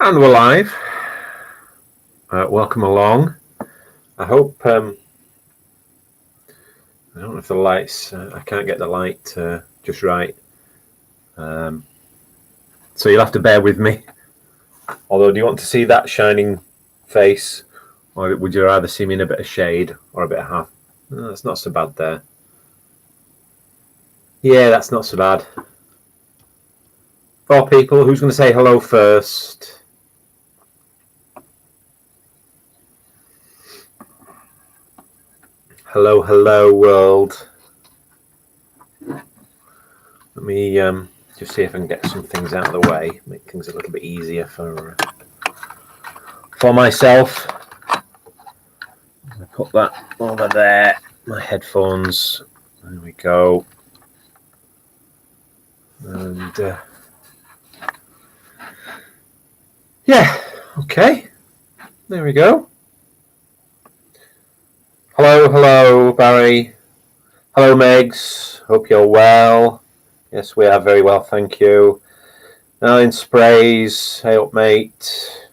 And we're live. Welcome along. I hope, I don't know if the lights, I can't get the light just right. So you'll have to bear with me. Although, do you want to see that shining face? Or would you rather see me in a bit of shade or a bit of half? No, that's not so bad there. Yeah, that's not so bad. 4 people. Who's going to say hello first? Hello, hello, world. Let me just see if I can get some things out of the way, make things a little bit easier for myself. I put that over there. My headphones. There we go. And yeah, okay. There we go. Hello, Barry. Hello, Megs. Hope you're well. Yes, we are very well, thank you. Nine sprays. Hey up, mate.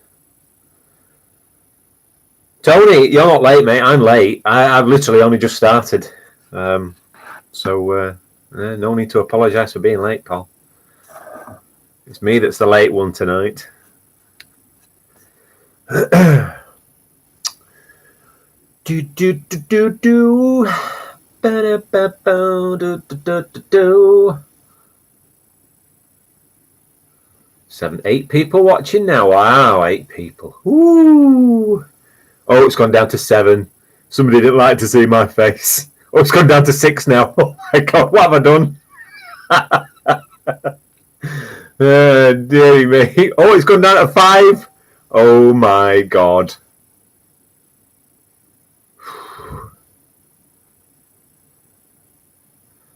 Tony, you're not late, mate. I'm late. I've literally only just started. So no need to apologise for being late, pal. It's me that's the late one tonight. do. 8 people watching now. Wow, 8 people. Ooh. Oh, it's gone down to 7. Somebody didn't like to see my face. Oh, it's gone down to 6 now. Oh my God, what have I done? Dear me. Oh, it's gone down to 5. Oh my God.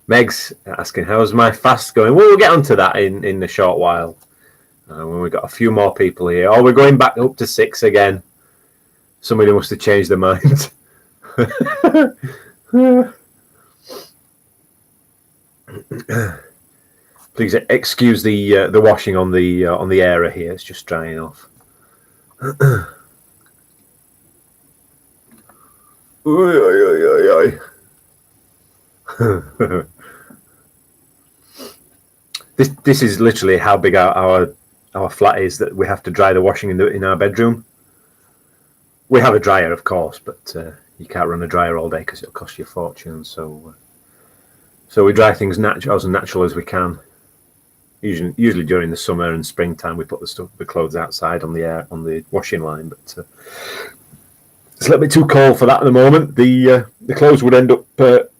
Meg's asking, how's my fast going? Well, we'll get onto that in a short while. When we've got a few more people here. Oh, we're going back up to 6 again. Somebody must have changed their mind. Please excuse the washing on the area here. It's just drying off. This is literally how big our flat is, that we have to dry the washing in our bedroom. We have a dryer, of course, but you can't run a dryer all day because it'll cost you a fortune. So we dry things as natural as we can. Usually during the summer and springtime, we put the clothes outside on the washing line, but it's a little bit too cold for that at the moment. The clothes would end up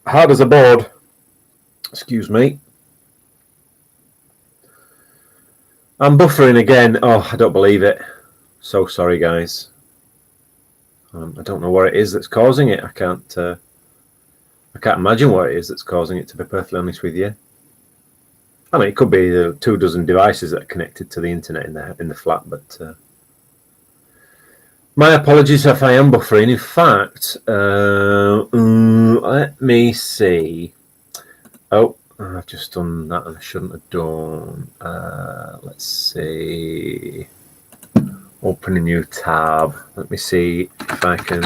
hard as a board. Excuse me. I'm buffering again. Oh, I don't believe it. So sorry, guys. I don't know what it is that's causing it. I can't imagine what it is that's causing it, to be perfectly honest with you. I mean, it could be the 24 devices that are connected to the internet in the flat, but my apologies if I am buffering. In fact, let me see. Oh, I've just done that and I shouldn't have done. Let's see. Open a new tab. Let me see if I can.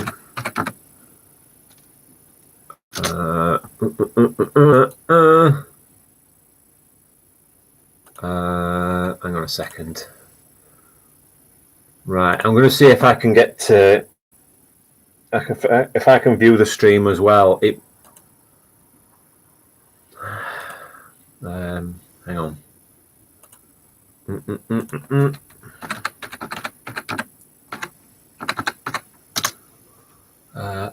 Hang on a second. Right, I'm going to see if I can get to. If I can view the stream as well. Hang on.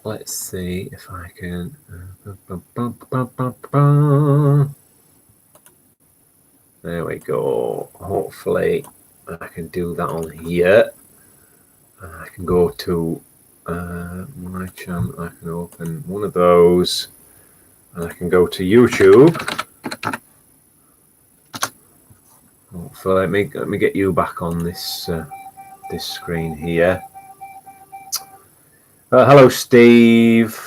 Let's see if I can. There we go. Hopefully, I can do that on here. I can go to my channel. I can open one of those, and I can go to YouTube. Hopefully, let me get you back on this screen here. Hello, Steve.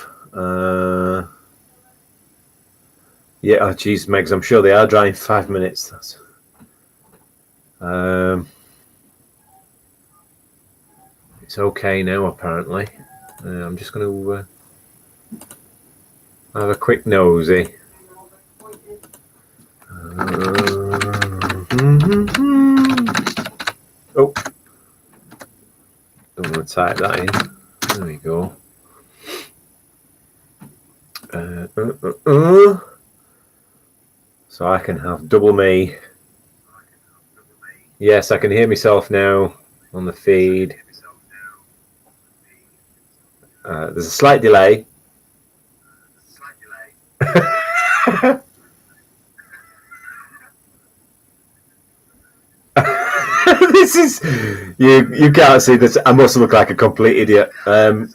Yeah, oh geez, Megs, I'm sure they are dry in 5 minutes. It's okay now, apparently. I'm just going to have a quick nosy. Oh, don't want to type that in. There we go. So I can have double me. Yes, I can hear myself now on the feed. There's a slight delay. This is you can't see this. I must look like a complete idiot. I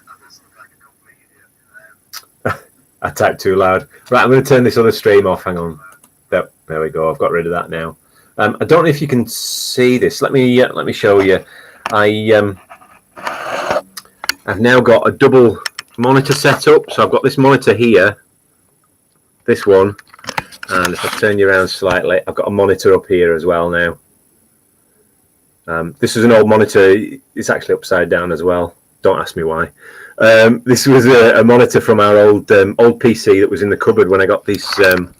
typed too loud. Right, I'm going to turn this other stream off. Hang on. There we go. I've got rid of that now. I don't know if you can see this. Let me show you. I've now got a double monitor set up. So I've got this monitor here, this one, and if I turn you around slightly, I've got a monitor up here as well now. This is an old monitor. It's actually upside down as well. Don't ask me why. This was a monitor from our old PC that was in the cupboard when I got this. The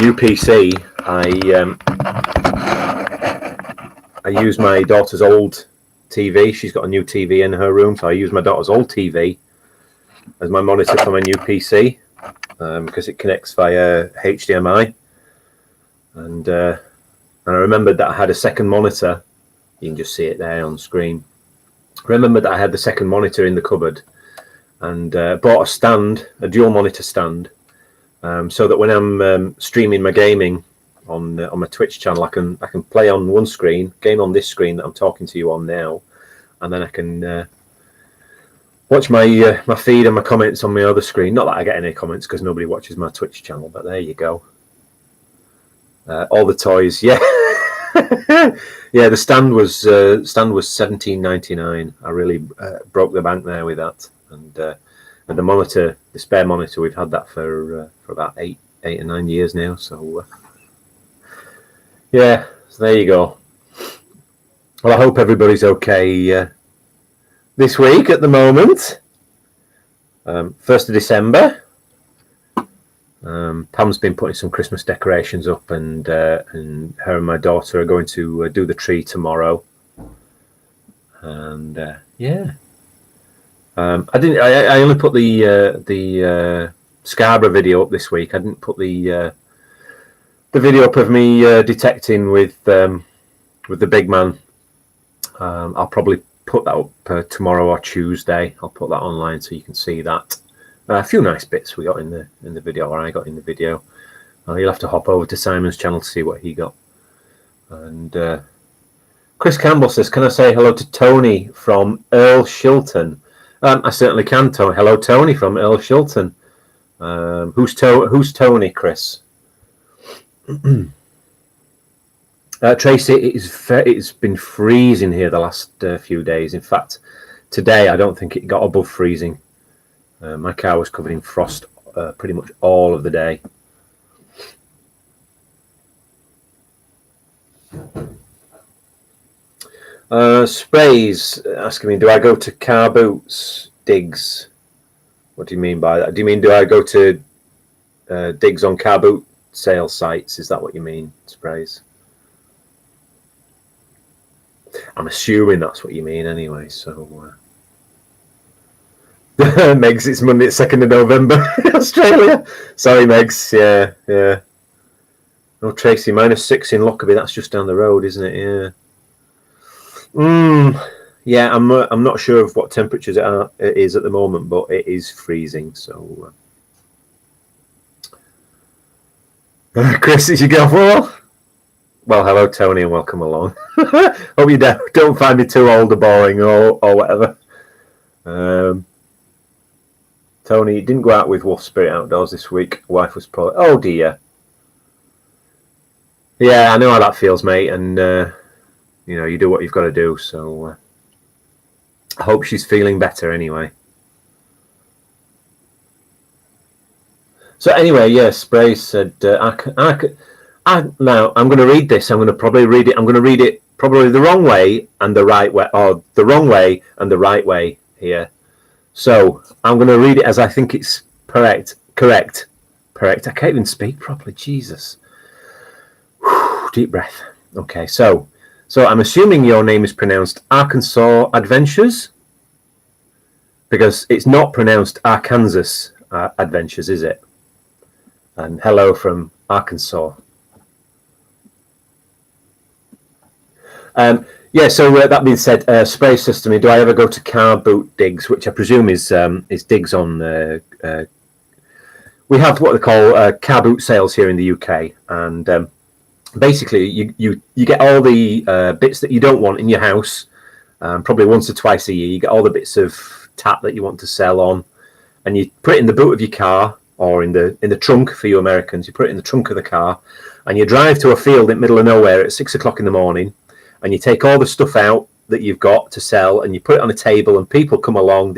new PC. I used my daughter's old TV. She's got a new TV in her room, so I used my daughter's old TV as my monitor for my new PC because it connects via HDMI. And I remembered that I had a second monitor. You can just see it there on screen. I remembered that I had the second monitor in the cupboard and bought a stand, a dual monitor stand, so that when I'm streaming my gaming on my Twitch channel, I can play on one screen, game on this screen that I'm talking to you on now, and then I can watch my my feed and my comments on my other screen. Not that I get any comments because nobody watches my Twitch channel, but there you go. All the toys, yeah. Yeah, the stand was $17.99. I really broke the bank there with that, and the monitor, the spare monitor, we've had that for about eight or 9 years now. So yeah, so there you go. Well, I hope everybody's okay this week at the moment. 1st of December. Pam's been putting some Christmas decorations up, and her and my daughter are going to do the tree tomorrow. And yeah, I only put the Scarborough video up this week. I didn't put the video up of me detecting with the big man. I'll probably put that up tomorrow or Tuesday. I'll put that online so you can see that. A few nice bits we got in the video, or I got in the video. You'll have to hop over to Simon's channel to see what he got. And Chris Campbell says, "Can I say hello to Tony from Earl Shilton?" I certainly can. Hello, Tony from Earl Shilton. Who's Tony, Chris? Tracy, it's been freezing here the last few days. In fact, today I don't think it got above freezing. My car was covered in frost pretty much all of the day. Sprays asking me, do I go to car boots digs? What do you mean by that? Do you mean do I go to digs on car boot sale sites? Is that what you mean, Sprays? I'm assuming that's what you mean anyway, so... Megs, it's Monday, 2nd of November in Australia. Sorry, Megs. Yeah. Oh, Tracy, -6 in Lockerbie. That's just down the road, isn't it? Yeah. Yeah, I'm not sure of what temperatures it is at the moment, but it is freezing. So, Chris, is your girl? Well, hello, Tony, and welcome along. Hope you don't find me too old or boring or whatever. Tony didn't go out with Wolf Spirit Outdoors this week. Wife was probably... Oh, dear. Yeah, I know how that feels, mate. And, you do what you've got to do. So I hope she's feeling better anyway. So anyway, yeah, Spray said... now, I'm going to read this. I'm going to probably read it. I'm going to read it probably the wrong way and the right way, or the wrong way and the right way here. So I'm going to read it as I think it's correct. I can't even speak properly. Jesus. Whew, deep breath. Okay, so I'm assuming your name is pronounced Arkansas Adventures, because it's not pronounced Arkansas Adventures, is it? And hello from Arkansas. Yeah, so that being said, Space System, do I ever go to car boot digs, which I presume is digs on... we have what they call car boot sales here in the UK, and basically you get all the bits that you don't want in your house, probably once or twice a year. You get all the bits of tap that you want to sell on, and you put it in the boot of your car, or in the trunk for you Americans. You put it in the trunk of the car, and you drive to a field in the middle of nowhere at 6 o'clock in the morning, and you take all the stuff out that you've got to sell, and you put it on a table, and people come along.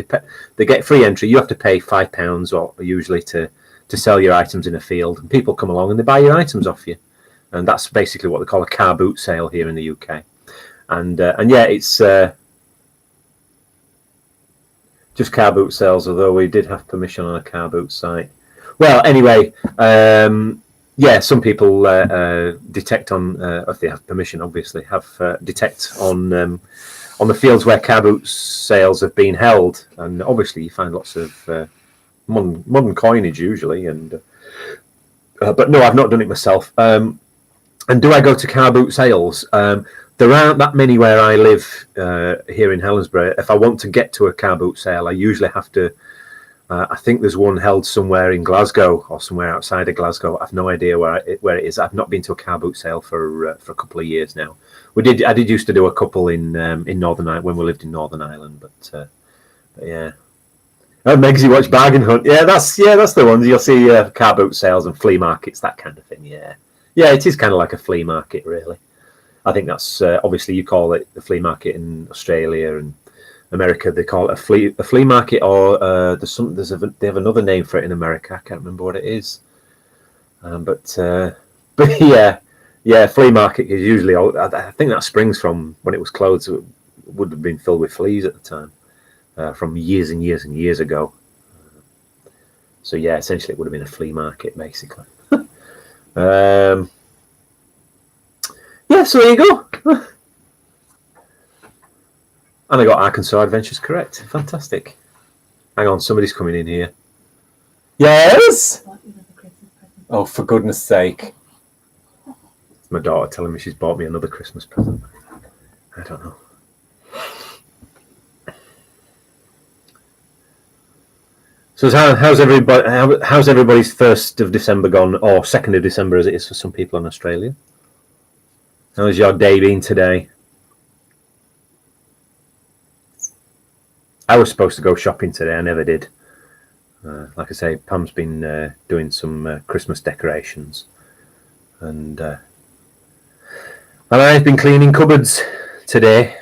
They get free entry. You have to pay £5 or usually to sell your items in a field, and people come along and they buy your items off you. And that's basically what they call a car boot sale here in the UK. And yeah, it's just car boot sales, although we did have permission on a car boot site. Well, anyway, yeah, some people detect on, if they have permission, obviously, detect on the fields where car boot sales have been held. And obviously you find lots of modern coinage usually. And but no, I've not done it myself. And do I go to car boot sales? There aren't that many where I live here in Helensburgh. If I want to get to a car boot sale, I usually have to. I think there's one held somewhere in Glasgow or somewhere outside of Glasgow. I've no idea where it is. I've not been to a car boot sale for a couple of years now. I did used to do a couple in Northern Ireland when we lived in Northern Ireland, but yeah. That makes you watch Bargain Hunt. Yeah, that's the ones you'll see. Car boot sales and flea markets, that kind of thing. Yeah, it is kind of like a flea market, really. I think that's obviously you call it the flea market in Australia and America. They call it a flea market, or they have another name for it in America. I can't remember what it is. But yeah, flea market is usually. I think that springs from when it was closed. It would have been filled with fleas at the time. From years and years and years ago. So yeah, essentially it would have been a flea market, basically. Yeah, so there you go. And I got Arkansas Adventures correct. Fantastic. Hang on, somebody's coming in here. Yes? Oh, for goodness sake. It's my daughter telling me she's bought me another Christmas present. I don't know. So how's everybody's 1st of December gone, or 2nd of December as it is for some people in Australia? How's your day been today? I was supposed to go shopping today. I never did. Like I say, Pam's been doing some Christmas decorations, and I've been cleaning cupboards today.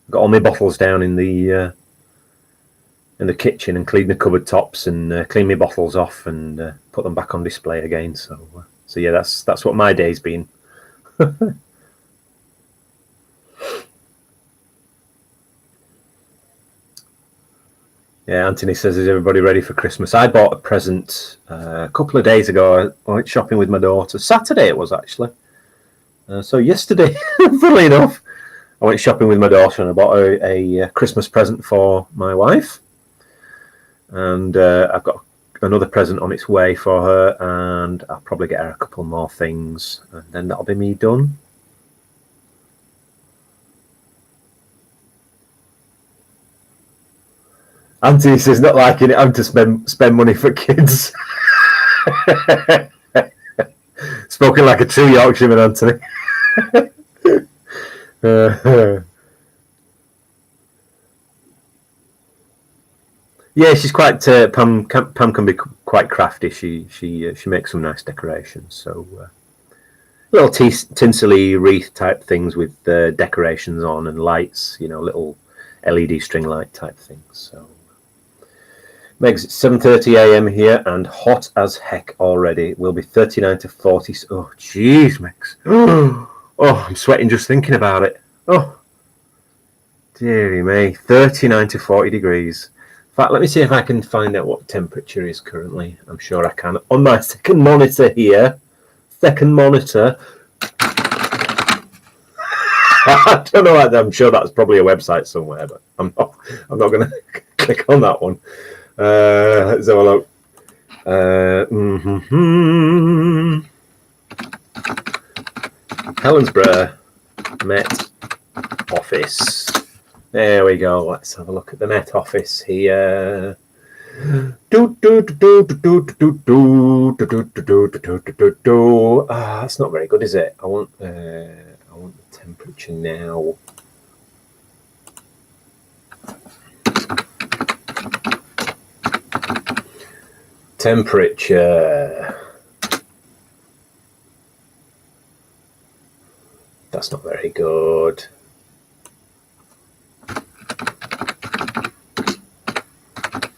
Got all my bottles down in the kitchen and clean the cupboard tops and clean my bottles off and put them back on display again. So yeah, that's what my day's been. Yeah, Anthony says, is everybody ready for Christmas? I bought a present a couple of days ago. I went shopping with my daughter. Saturday it was, actually. So yesterday, funnily enough, I went shopping with my daughter and I bought a Christmas present for my wife. And I've got another present on its way for her, and I'll probably get her a couple more things, and then that'll be me done. Anthony says, not liking it, I'm to spend money for kids. Spoken like a true Yorkshireman, Anthony. Yeah, she's quite Pam can be quite crafty. She makes some nice decorations. So little tinsely wreath type things with decorations on and lights, little LED string light type things. So Megs, 7:30 a.m. here and hot as heck already. Will be 39 to 40. Oh, jeez, Megs. Oh, I'm sweating just thinking about it. Oh, dearie me. 39 to 40 degrees. In fact, let me see if I can find out what temperature is currently. I'm sure I can. On my second monitor here. Second monitor. I don't know. I'm sure that's probably a website somewhere, but I'm not going to click on that one. Let's have a look. Helensburgh Met Office. There we go. Let's have a look at the Met Office here. That's not very good, is it? I want the temperature now. Temperature. That's not very good.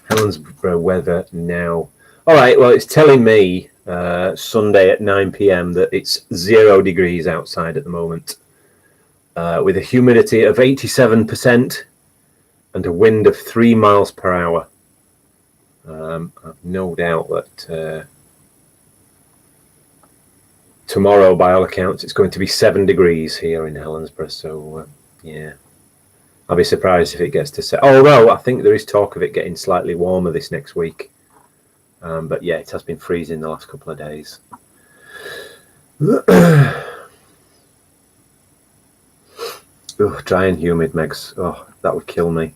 Helensburgh weather now. All right, well, it's telling me Sunday at 9 p.m. that it's 0 degrees outside at the moment, with a humidity of 87% and a wind of 3 miles per hour. I've no doubt that tomorrow, by all accounts, it's going to be 7 degrees here in Helensburgh. So, yeah, I'll be surprised if it gets to set. Although I think there is talk of it getting slightly warmer this next week. But yeah, it has been freezing the last couple of days. Oh, dry and humid, Megs. Oh, that would kill me.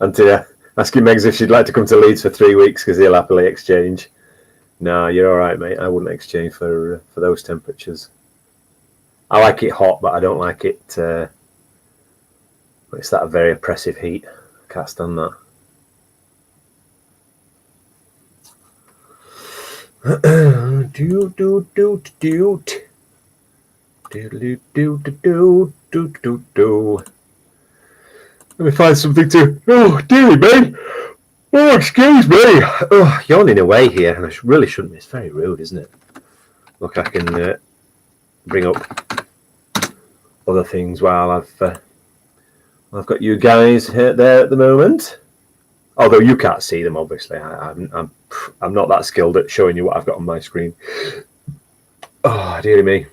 Antia asking Megs if she'd like to come to Leeds for 3 weeks because he'll happily exchange. No, you're all right, mate. I wouldn't exchange for those temperatures. I like it hot, but I don't like it. It's that very oppressive heat. I can't stand that. Let me find something to. Oh, dearie me. Oh, excuse me. Oh, yawning away here, and I really shouldn't. It's very rude, isn't it? Look, I can bring up other things while I've got you guys there at the moment. Although you can't see them, obviously. I'm not that skilled at showing you what I've got on my screen. Oh, dearie me.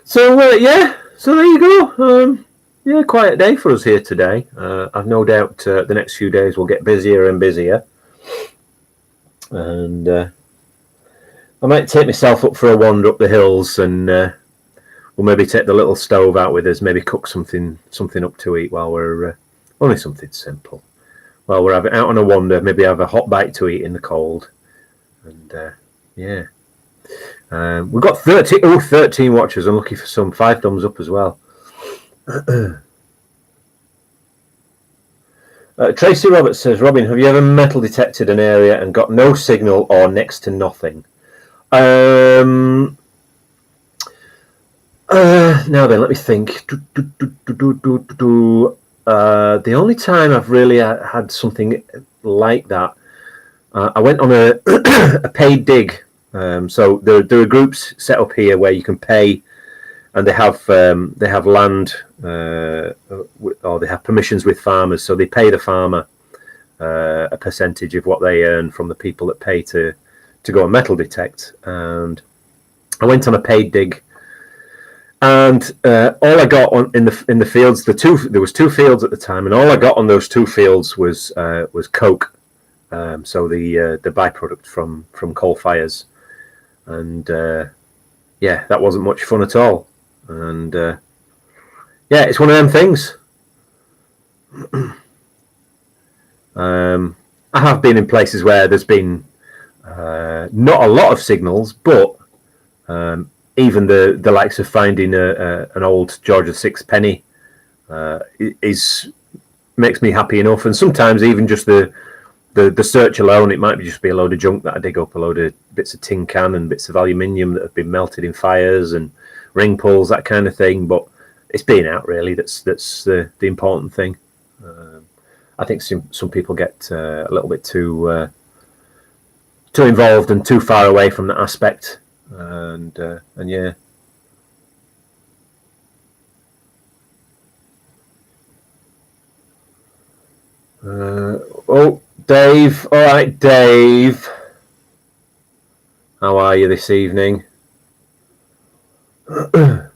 So yeah, so there you go. Yeah, quiet day for us here today. I've no doubt the next few days will get busier and busier, and I might take myself up for a wander up the hills, and we'll maybe take the little stove out with us. Maybe cook something up to eat while we're only something simple. While we're out on a wander, maybe have a hot bite to eat in the cold, and yeah. We've got 13 watchers. I'm looking for some 5 thumbs up as well. Tracy Roberts says, Robin, have you ever metal detected an area and got no signal or next to nothing? Now then, let me think. The only time I've really had something like that, I went on a paid dig. So there are groups set up here where you can pay, and they have land or they have permissions with farmers. So they pay the farmer a percentage of what they earn from the people that pay to go and metal detect. And I went on a paid dig, and all I got in the fields, there was 2 fields at the time, and all I got on those 2 fields was coke. So the byproduct from coal fires. And yeah, that wasn't much fun at all. And yeah, it's one of them things. I have been in places where there's been not a lot of signals, but even the likes of finding an old Georgia 6 penny makes me happy enough. And sometimes even just the the search alone, it might just be a load of junk that I dig up, a load of bits of tin can and bits of aluminium that have been melted in fires and ring pulls, that kind of thing. But it's being out, really, that's the important thing. I think some people get a little bit too involved and too far away from that aspect, and yeah. Dave. All right, Dave. How are you this evening? I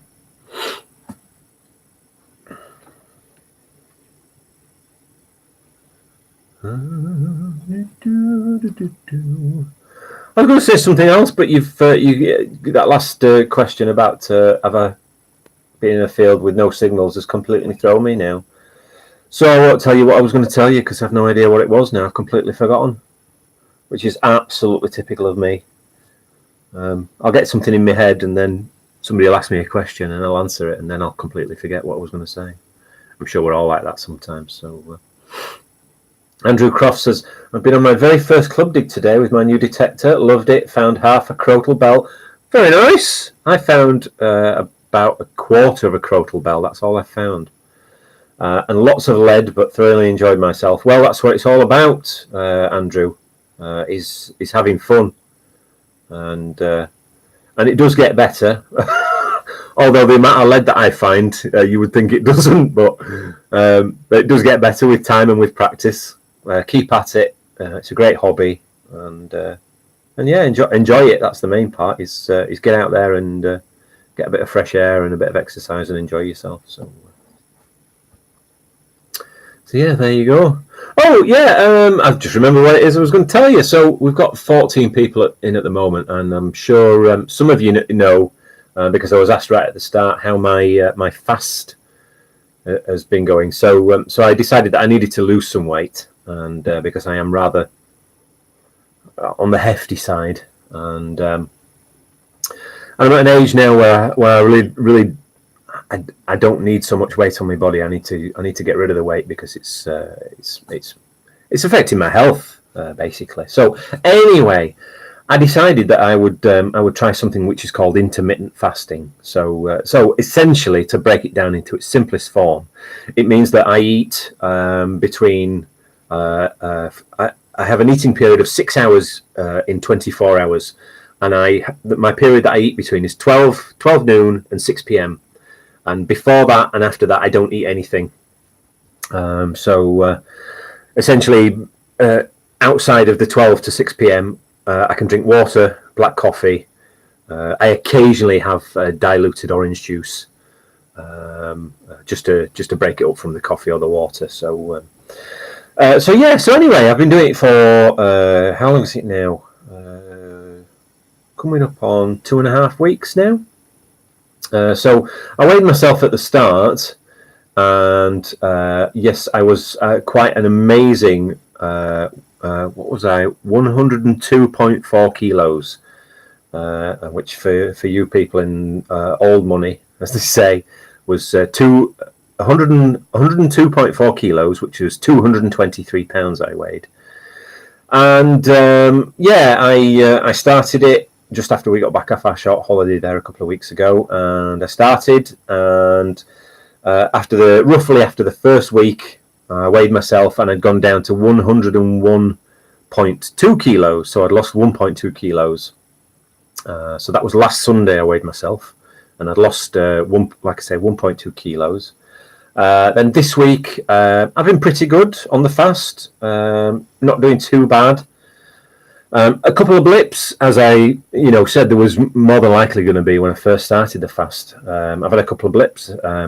was going to say something else, but you've that last question about have I been in a field with no signals has completely thrown me now. So I won't tell you what I was going to tell you because I've no idea what it was now. I've completely forgotten, which is absolutely typical of me. I'll get something in my head and then somebody will ask me a question and I'll answer it and then I'll completely forget what I was going to say. I'm sure we're all like that sometimes. So Andrew Croft says, I've been on my very first club dig today with my new detector. Loved it. Found half a crotal bell. Very nice. I found about a quarter of a crotal bell. That's all I found. And lots of lead, but thoroughly enjoyed myself. Well, that's what it's all about, Andrew, is having fun. And it does get better. Although the amount of lead that I find, you would think it doesn't, but it does get better with time and with practice. Keep at it. It's a great hobby, and yeah, enjoy it. That's the main part. Is get out there and get a bit of fresh air and a bit of exercise and enjoy yourself. So yeah, there you go. Oh yeah, I just remember what it is I was going to tell you. So we've got 14 people in at the moment, and I'm sure some of you know because I was asked right at the start how my fast has been going. So I decided that I needed to lose some weight, and because I am rather on the hefty side, and I'm at an age now where I really I don't need so much weight on my body. I need to get rid of the weight because it's affecting my health basically. So anyway, I decided that I would try something which is called intermittent fasting. So essentially, to break it down into its simplest form, it means that I eat between I have an eating period of 6 hours in 24 hours, and my period that I eat between is 12 noon and 6 p.m. And before that and after that, I don't eat anything. Essentially, outside of the 12 to 6 p.m., I can drink water, black coffee. I occasionally have diluted orange juice, just to break it up from the coffee or the water. So anyway, I've been doing it for how long is it now? Coming up on 2.5 weeks now. So I weighed myself at the start, and yes, I was quite an amazing. What was I? 102.4 kilos, which for you people in old money, as they say, was 102.4 kilos, which was 223 pounds I weighed. And I started it just after we got back off our short holiday there a couple of weeks ago, and I started, and roughly after the first week, I weighed myself and I'd gone down to 101.2 kilos, so I'd lost 1.2 kilos. So that was last Sunday I weighed myself, and I'd lost 1.2 kilos. Then this week, I've been pretty good on the fast, not doing too bad. A couple of blips, as I said there was more than likely going to be when I first started the fast. I've had a couple of blips. I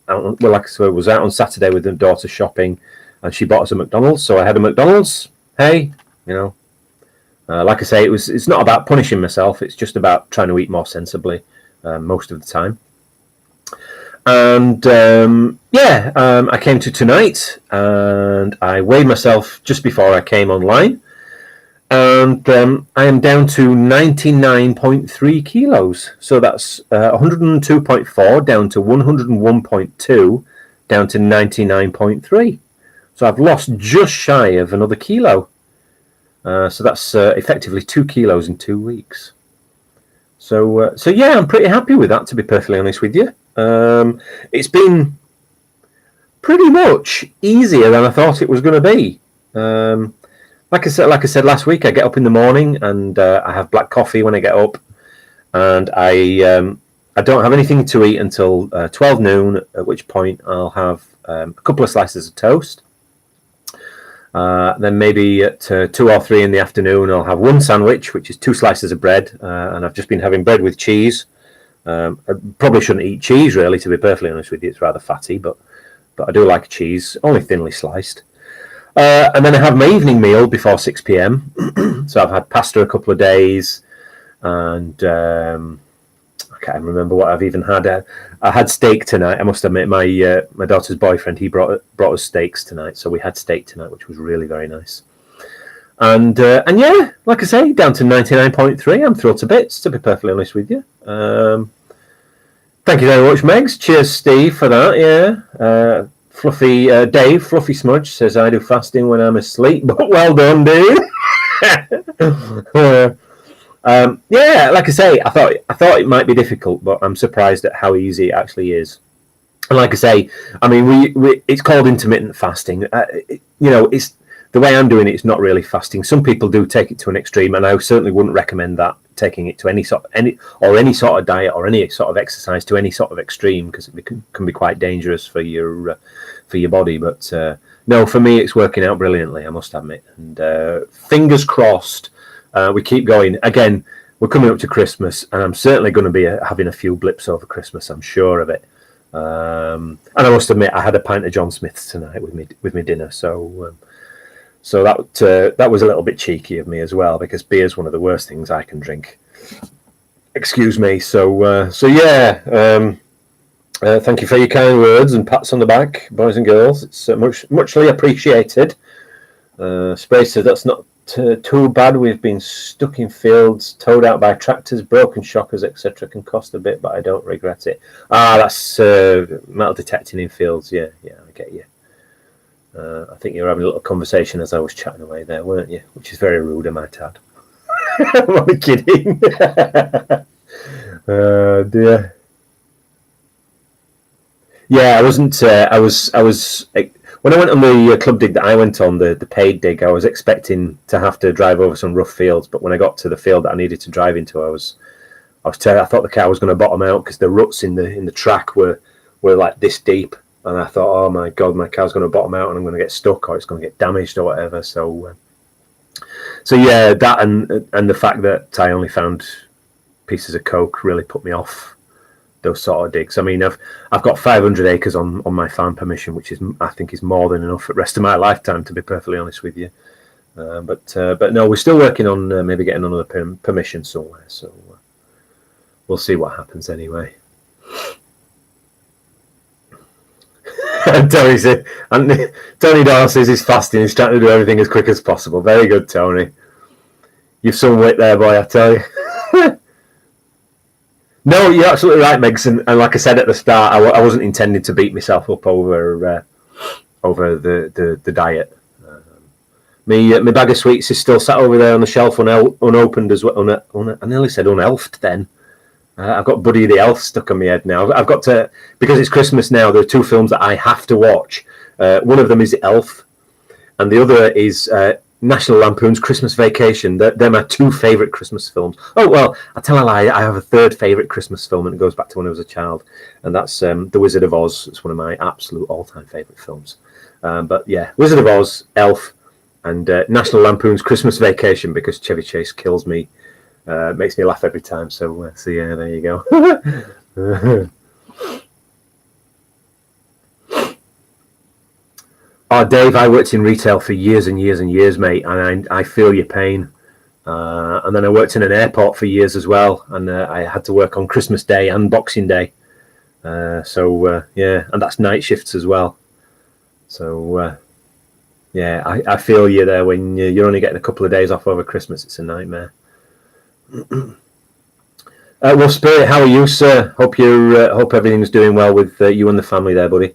was out on Saturday with the daughter shopping, and she bought us a McDonald's, so I had a McDonald's. Hey, like I say, it's not about punishing myself. It's just about trying to eat more sensibly most of the time. And I came to tonight, and I weighed myself just before I came online. And I am down to 99.3 kilos. So that's 102.4 down to 101.2 down to 99.3. So I've lost just shy of another kilo. So that's effectively 2 kilos in 2 weeks. So yeah, I'm pretty happy with that, to be perfectly honest with you. It's been pretty much easier than I thought it was going to be. Like I said last week, I get up in the morning and I have black coffee when I get up, and I don't have anything to eat until 12 noon, at which point I'll have a couple of slices of toast. Then maybe at 2 or 3 in the afternoon, I'll have one sandwich, which is 2 slices of bread, and I've just been having bread with cheese. I probably shouldn't eat cheese, really, to be perfectly honest with you. It's rather fatty, but I do like cheese, only thinly sliced. And then I have my evening meal before 6 p.m. So I've had pasta a couple of days, and I can't remember what I've even had. I had steak tonight. I must admit, my daughter's boyfriend, he brought us steaks tonight, so we had steak tonight, which was really very nice. And yeah, like I say, down to 99.3. I'm thrilled to bits, to be perfectly honest with you. Thank you very much, Megs. Cheers, Steve, for that. Yeah. Fluffy Dave, Fluffy Smudge says I do fasting when I'm asleep, but well done, dude. Yeah, like I say, I thought it might be difficult, but I'm surprised at how easy it actually is. And like I say, I mean, we it's called intermittent fasting. It's the way I'm doing it. It's not really fasting. Some people do take it to an extreme, and I certainly wouldn't recommend that, taking it to any sort of diet or any sort of exercise to any sort of extreme, because it can be quite dangerous for your body. But no, for me, it's working out brilliantly, I must admit. And fingers crossed, we keep going. Again, we're coming up to Christmas, and I'm certainly going to be having a few blips over Christmas. I'm sure of it. And I must admit, I had a pint of John Smith's tonight with me dinner. So that was a little bit cheeky of me as well, because beer is one of the worst things I can drink. Excuse me. So yeah. Thank you for your kind words and pats on the back, boys and girls. It's muchly appreciated. Spray says that's not too bad. We've been stuck in fields, towed out by tractors, broken shockers, etc. Can cost a bit, but I don't regret it. That's metal detecting in fields. Yeah, I get you. I think you were having a little conversation as I was chatting away there, weren't you? Which is very rude, I might add. I'm only kidding. Dear. Yeah, I wasn't. I was. When I went on the club dig that I went on, the paid dig, I was expecting to have to drive over some rough fields. But when I got to the field that I needed to drive into, I thought the car was going to bottom out, because the ruts in the track were like this deep. And I thought, oh my God, my car's going to bottom out and I'm going to get stuck, or it's going to get damaged or whatever. So yeah, that and the fact that I only found pieces of coke really put me off those sort of digs. I mean, I've got 500 acres on my farm permission, which I think is more than enough for the rest of my lifetime, to be perfectly honest with you. But no, we're still working on maybe getting another permission somewhere. So we'll see what happens anyway. Tony Doyle says he's fasting. He's trying to do everything as quick as possible. Very good, Tony. You've some wit there, boy, I tell you. No, you're absolutely right, Megs. And like I said at the start, I wasn't intending to beat myself up over the diet. My bag of sweets is still sat over there on the shelf unopened as well. I nearly said unelfed then. I've got Buddy the Elf stuck on my head now. I've got to, because it's Christmas now, there are 2 films that I have to watch. One of them is Elf, and the other is National Lampoon's Christmas Vacation. They're my 2 favourite Christmas films. Oh, well, I tell a lie, I have a 3rd favourite Christmas film, and it goes back to when I was a child, and that's The Wizard of Oz. It's one of my absolute all-time favourite films. But yeah, Wizard of Oz, Elf, and National Lampoon's Christmas Vacation, because Chevy Chase kills me. Makes me laugh every time. So yeah, there you go. Oh, Dave, I worked in retail for years and years and years, mate, and I feel your pain. And then I worked in an airport for years as well, and I had to work on Christmas Day and Boxing Day. Yeah, and that's night shifts as well. So yeah, I feel you there when you're only getting a couple of days off over Christmas. It's a nightmare. Well, Spirit, how are you, sir? Hope everything's doing well with you and the family there, buddy.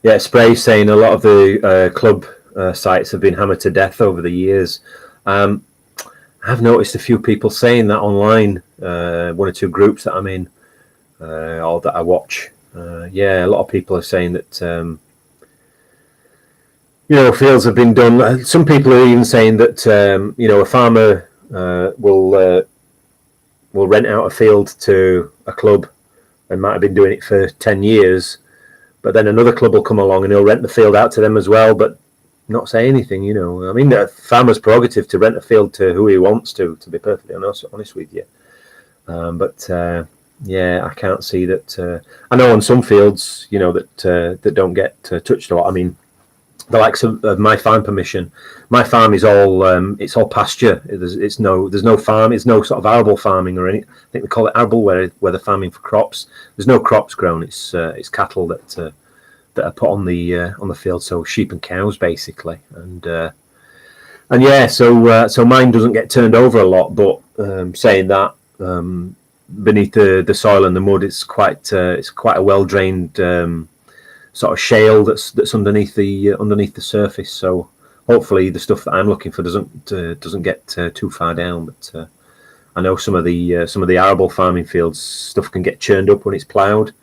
Yeah, Spray's saying a lot of the club sites have been hammered to death over the years. I've noticed a few people saying that online, one or two groups that I'm in, or that I watch. Yeah, a lot of people are saying that fields have been done. Some people are even saying that a farmer will rent out a field to a club and might have been doing it for 10 years, but then another club will come along and he'll rent the field out to them as well, but not say anything. I mean, a farmer's prerogative to rent a field to who he wants to be perfectly honest with you. But yeah, I can't see that. I know on some fields, that don't get touched a lot. I mean, the likes of my farm permission. My farm is all it's all pasture. There's no farm. It's no sort of arable farming or any. I think they call it arable where they're farming for crops. There's no crops grown. It's cattle that are put on the field. So sheep and cows basically, and yeah. So mine doesn't get turned over a lot. But saying that, beneath the soil and the mud, it's quite a well drained. Sort of shale that's underneath the surface. So hopefully the stuff that I'm looking for doesn't get too far down. But I know some of the arable farming fields stuff can get churned up when it's ploughed.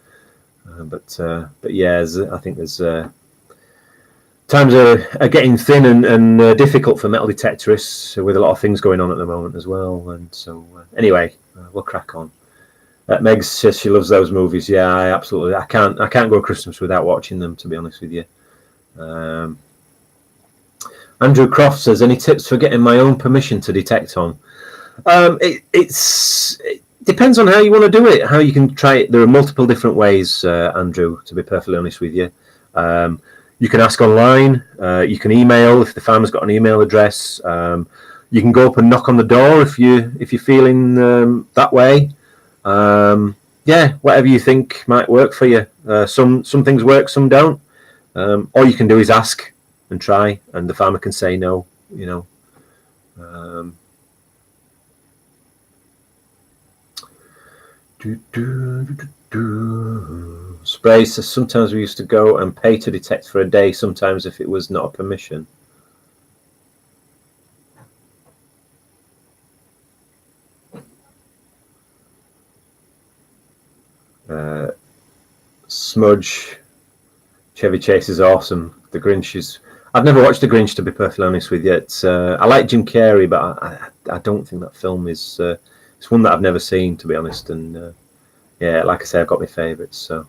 But yeah, I think there's times are getting thin and difficult for metal detectorists with a lot of things going on at the moment as well. And so anyway, we'll crack on. Meg says she loves those movies. Yeah, I can't go Christmas without watching them, to be honest with you. Andrew Croft says, any tips for getting my own permission to detect on? It depends on how you want to do it, how you can try it. There are multiple different ways, Andrew, to be perfectly honest with you. You can ask online. You can email if the farmer's got an email address. You can go up and knock on the door if you're feeling that way. Yeah, whatever you think might work for you. Some things work, some don't. All you can do is ask and try, and the farmer can say no. Spray says sometimes we used to go and pay to detect for a day. Sometimes if it was not a permission. Smudge, Chevy Chase is awesome. The Grinch is. I've never watched The Grinch, to be perfectly honest with you. I like Jim Carrey, but I don't think that film is. It's one that I've never seen, to be honest. And yeah, like I say, I've got my favourites. So.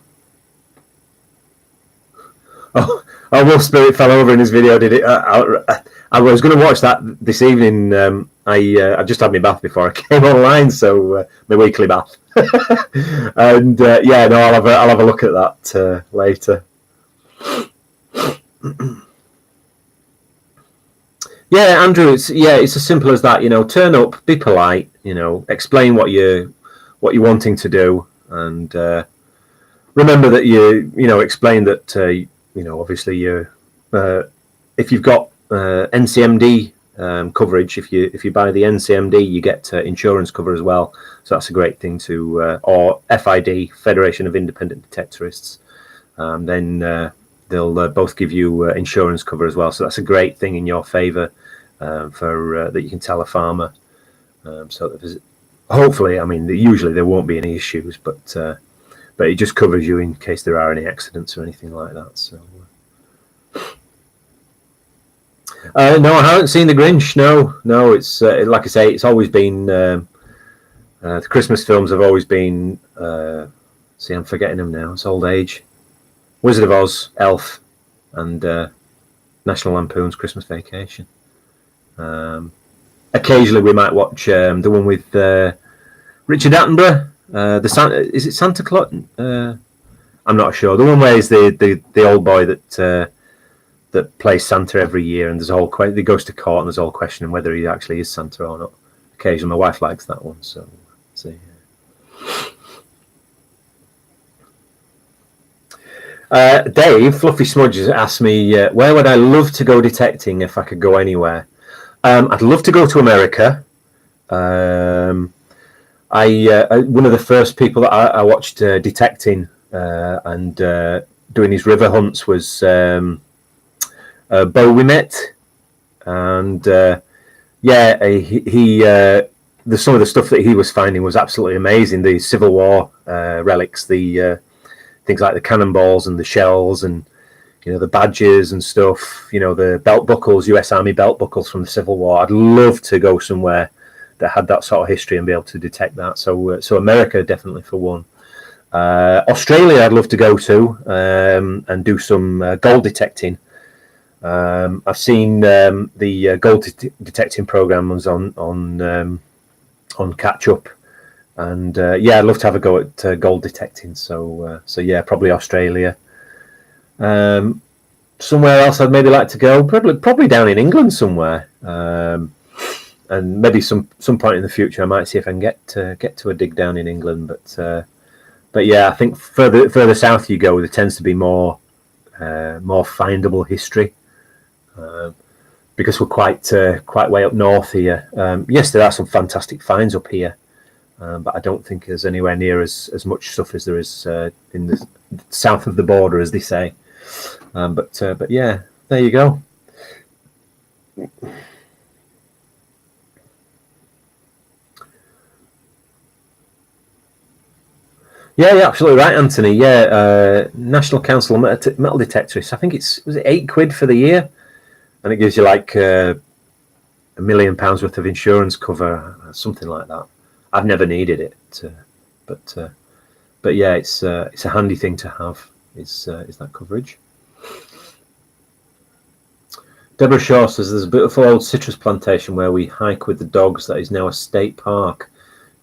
Oh, Will Spirit fell over in his video. Did it? I was going to watch that this evening. I just had my bath before I came online, so my weekly bath. And yeah, no, I'll have a look at that later. Yeah, Andrew, it's as simple as that. Turn up, be polite. Explain what you're wanting to do, and remember that you explain that obviously you're if you've got NCMD coverage, if you buy the NCMD, you get insurance cover as well. So that's a great thing to, or FID, Federation of Independent Detectorists. Then they'll both give you insurance cover as well. So that's a great thing in your favour for that you can tell a farmer. So that hopefully, I mean, usually there won't be any issues, but it just covers you in case there are any accidents or anything like that. So. No, I haven't seen The Grinch. No, it's like I say, it's always been the Christmas films have always been. See, I'm forgetting them now. It's old age. Wizard of Oz, Elf, and National Lampoon's Christmas Vacation. Occasionally, we might watch the one with Richard Attenborough. Is it Santa Claus? I'm not sure. The one where is the old boy that plays Santa every year, and he goes to court, and there's all questioning whether he actually is Santa or not. Occasionally, my wife likes that one, so see. Dave Fluffy Smudges asked me where would I love to go detecting if I could go anywhere. I'd love to go to America. One of the first people that I watched detecting and doing his river hunts was Bo we met, and some of the stuff that he was finding was absolutely amazing. The Civil War relics, the things like the cannonballs and the shells, and the badges and stuff. The belt buckles, U.S. Army belt buckles from the Civil War. I'd love to go somewhere that had that sort of history and be able to detect that. So America definitely for one. Australia, I'd love to go to and do some gold detecting. I've seen the gold detecting programs on Catch Up, and I'd love to have a go at gold detecting. So probably Australia. Somewhere else I'd maybe like to go, probably down in England somewhere, and maybe some point in the future I might see if I can get to a dig down in England. But yeah, I think further south you go, there tends to be more findable history. Because we're quite way up north here. Yes, there are some fantastic finds up here, but I don't think there's anywhere near as much stuff as there is in the south of the border, as they say. But yeah, there you go. Yeah, you're absolutely right, Anthony. Yeah, National Council of Metal Detectorists. I think was it £8 for the year, and it gives you like £1 million worth of insurance cover, something like that. I've never needed it, but yeah, it's a handy thing to have. Is that coverage? Deborah Shaw says there's a beautiful old citrus plantation where we hike with the dogs that is now a state park.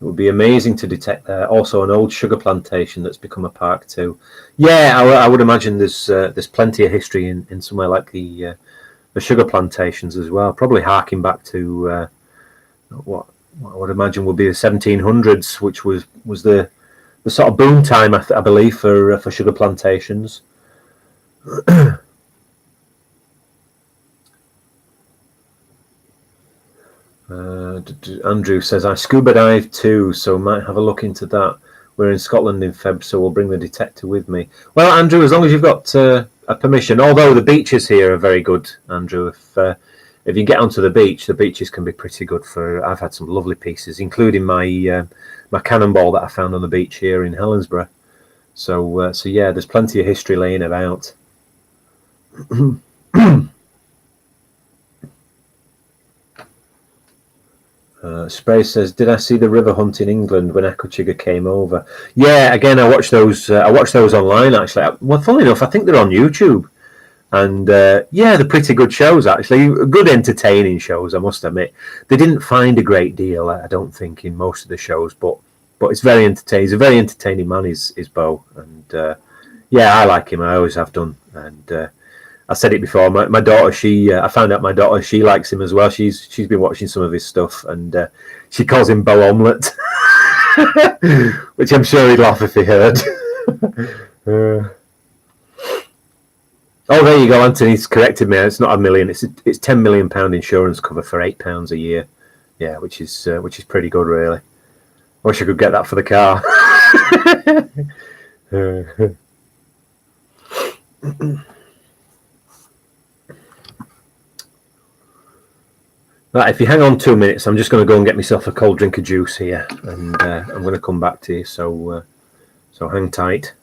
It would be amazing to detect there. Also, an old sugar plantation that's become a park too. Yeah, I would imagine there's plenty of history in somewhere like the sugar plantations as well. Probably harking back to what I would imagine would be the 1700s, which was the sort of boom time, I believe, for sugar plantations. Andrew says, I scuba dive too, so might have a look into that. We're in Scotland in Feb, so we'll bring the detector with me. Well, Andrew, as long as you've got a permission, although the beaches here are very good, Andrew. If you get onto the beaches can be pretty good. I've had some lovely pieces, including my cannonball that I found on the beach here in Helensburgh. So yeah, there's plenty of history laying about. Spray says, "Did I see the river hunt in England when Echochigger came over?" Yeah, again, I watched those. I watched those online actually. Well, funnily enough, I think they're on YouTube, and yeah, they're pretty good shows actually. Good entertaining shows, I must admit. They didn't find a great deal, I don't think, in most of the shows, but it's very entertaining. He's a very entertaining man, is Bo, and yeah, I like him. I always have done, and I said it before. My daughter, I found out my daughter, she likes him as well. She's been watching some of his stuff, and she calls him Bo Omelette, which I'm sure he'd laugh if he heard. Oh, there you go. Anthony's corrected me. It's not $1 million. It's £10 million insurance cover for £8 a year. Yeah, which is pretty good, really. I wish I could get that for the car. Right, if you hang on 2 minutes, I'm just going to go and get myself a cold drink of juice here, and I'm going to come back to you. So hang tight.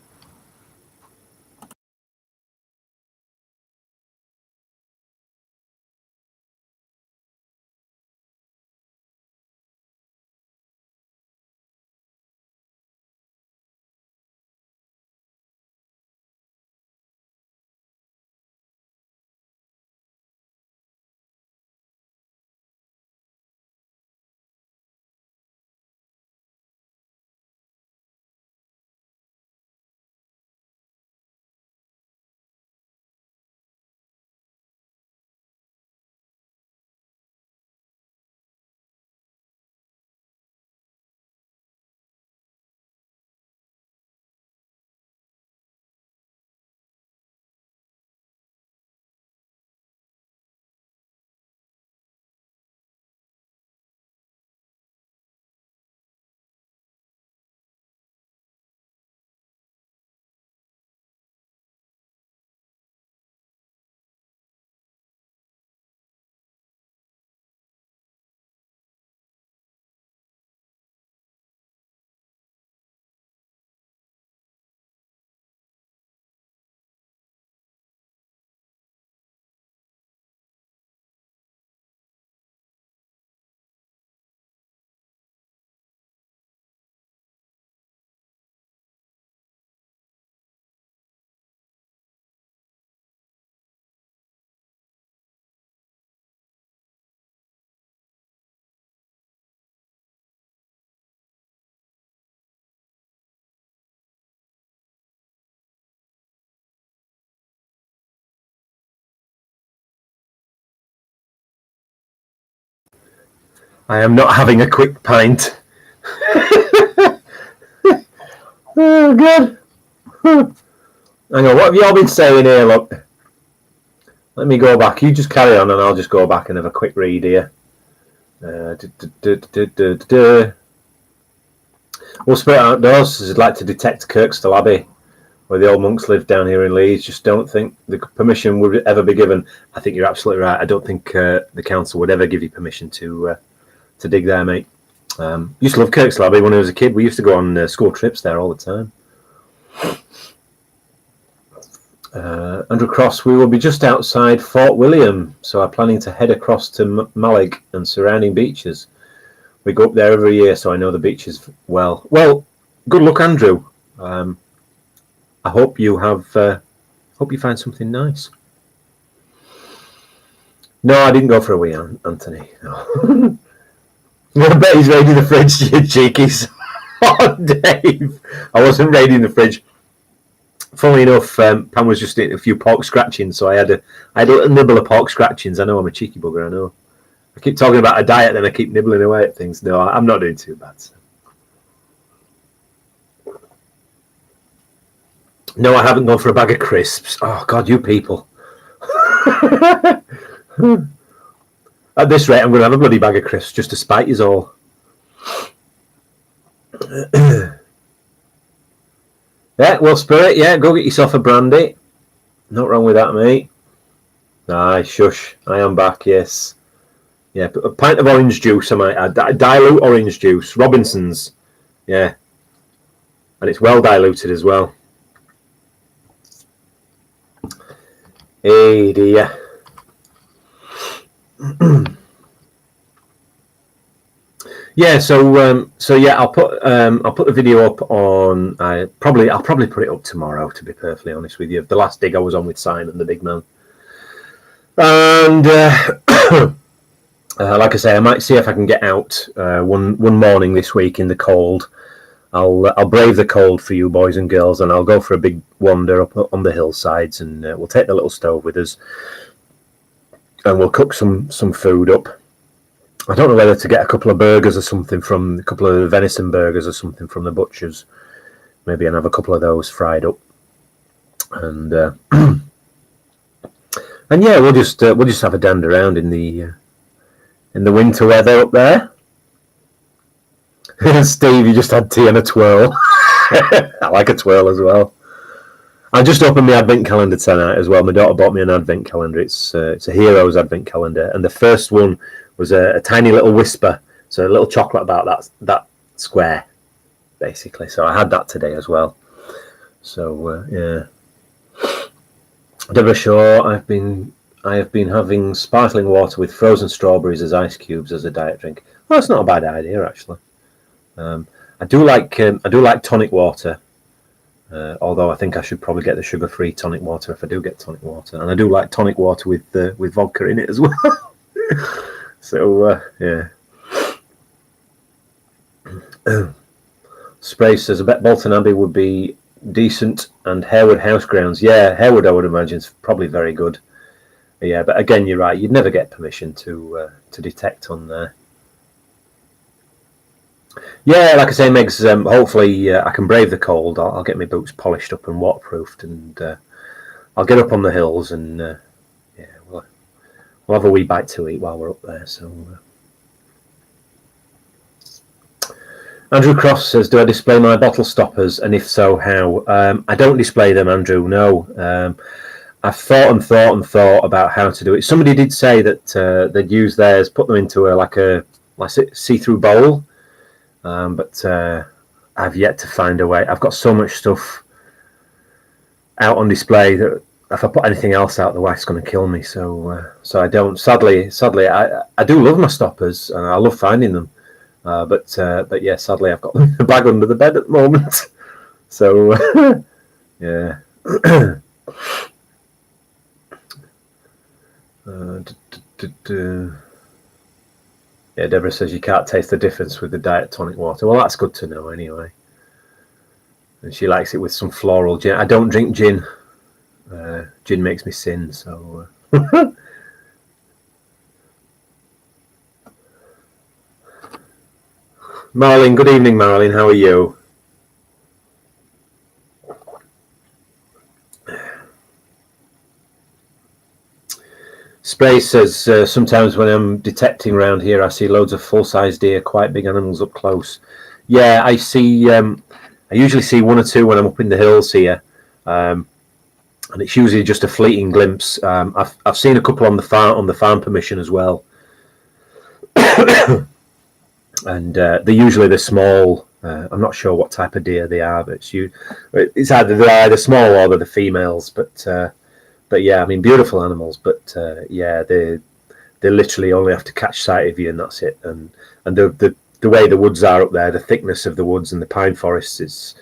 I am not having a quick pint. Oh, God. Hang on, what have you all been saying here, look? Let me go back. You just carry on and I'll just go back and have a quick read here. Well, Spirit Outdoors says I'd like to detect Kirkstall Abbey, where the old monks lived down here in Leeds. Just don't think the permission would ever be given. I think you're absolutely right. I don't think the council would ever give you permission to dig there, mate. Used to love Kirkstall Abbey when I was a kid. We used to go on school trips there all the time. Andrew Cross, we will be just outside Fort William, so I'm planning to head across to Malig and surrounding beaches. We go up there every year, so I know the beaches well. Well, good luck, Andrew. I hope you have. Hope you find something nice. No, I didn't go for a wee, Anthony. No. I bet he's raiding the fridge, you cheekies. Oh, Dave, I wasn't raiding the fridge. Funnily enough, Pam was just eating a few pork scratchings, so I had a little nibble of pork scratchings. I know I'm a cheeky bugger, I know. I keep talking about a diet, then I keep nibbling away at things. No, I'm not doing too bad. So. No, I haven't gone for a bag of crisps. Oh, God, you people. At this rate, I'm going to have a bloody bag of crisps just to spite you all. Yeah, well, Spirit, yeah, go get yourself a brandy. Not wrong with that, mate. Aye, shush. I am back, yes. Yeah, a pint of orange juice, I might add. Dilute orange juice. Robinson's. Yeah. And it's well diluted as well. Hey, dear. Yeah, so yeah, I'll put the video up on. I'll probably put it up tomorrow. To be perfectly honest with you, the last dig I was on with Simon, the big man, and like I say, I might see if I can get out one morning this week in the cold. I'll brave the cold for you boys and girls, and I'll go for a big wander up on the hillsides, and we'll take the little stove with us, and we'll cook some food up. I don't know whether to get a couple of burgers or something from a couple of venison burgers or something from the butchers. Maybe and have a couple of those fried up, and and yeah, we'll just have a dander around in the winter weather up there. Steve, you just had tea and a twirl. I like a twirl as well. I just opened my advent calendar tonight as well. My daughter bought me an advent calendar. It's a Heroes advent calendar, and the first one was a tiny little whisper, so a little chocolate about that square, basically. So I had that today as well. So yeah, Deborah Shaw, I have been having sparkling water with frozen strawberries as ice cubes as a diet drink. Well, that's not a bad idea actually. I do like tonic water. Although I think I should probably get the sugar-free tonic water if I do get tonic water, and I do like tonic water with vodka in it as well. So yeah. Spray says I bet Bolton Abbey would be decent, and Harewood House grounds. Yeah, Harewood I would imagine is probably very good. Yeah, but again, you're right. You'd never get permission to detect on there. Yeah, like I say, Megs, hopefully I can brave the cold. I'll get my boots polished up and waterproofed, and I'll get up on the hills, and yeah, we'll have a wee bite to eat while we're up there. So, Andrew Cross says, do I display my bottle stoppers, and if so, how? I don't display them, Andrew, no. I've thought about how to do it. Somebody did say that they'd use theirs, put them into a see-through bowl, but I've yet to find a way. I've got so much stuff out on display that if I put anything else out, the wife's going to kill me. So I don't. Sadly, I do love my stoppers, and I love finding them. But yeah, sadly, I've got the bag under the bed at the moment. So yeah. Yeah, Deborah says you can't taste the difference with the diet tonic water. Well, that's good to know anyway. And she likes it with some floral gin. I don't drink gin. Gin makes me sin, so... Marlene, good evening, Marlene. How are you? Space says, sometimes when I'm detecting around here, I see loads of full-size deer, quite big animals up close. Yeah, I see. I usually see one or two when I'm up in the hills here, and it's usually just a fleeting glimpse. I've seen a couple on the farm permission as well, and they're usually the small. I'm not sure what type of deer they are, but it's either they're small or they're the females. But yeah, I mean, beautiful animals. But yeah, they literally only have to catch sight of you, and that's it. And the way the woods are up there, the thickness of the woods and the pine forests, is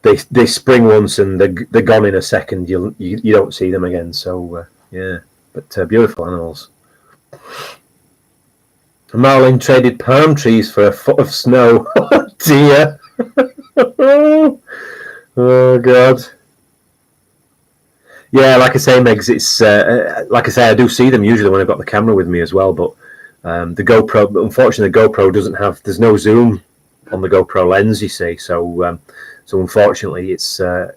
they spring once and they're gone in a second. You don't see them again. So yeah, but beautiful animals. Marlin traded palm trees for a foot of snow. Oh dear. Oh god. Yeah, like I say, Megs, it's like I say, I do see them usually when I've got the camera with me as well. But the GoPro, unfortunately, the GoPro doesn't have. There's no zoom on the GoPro lens, you see. So unfortunately, it's a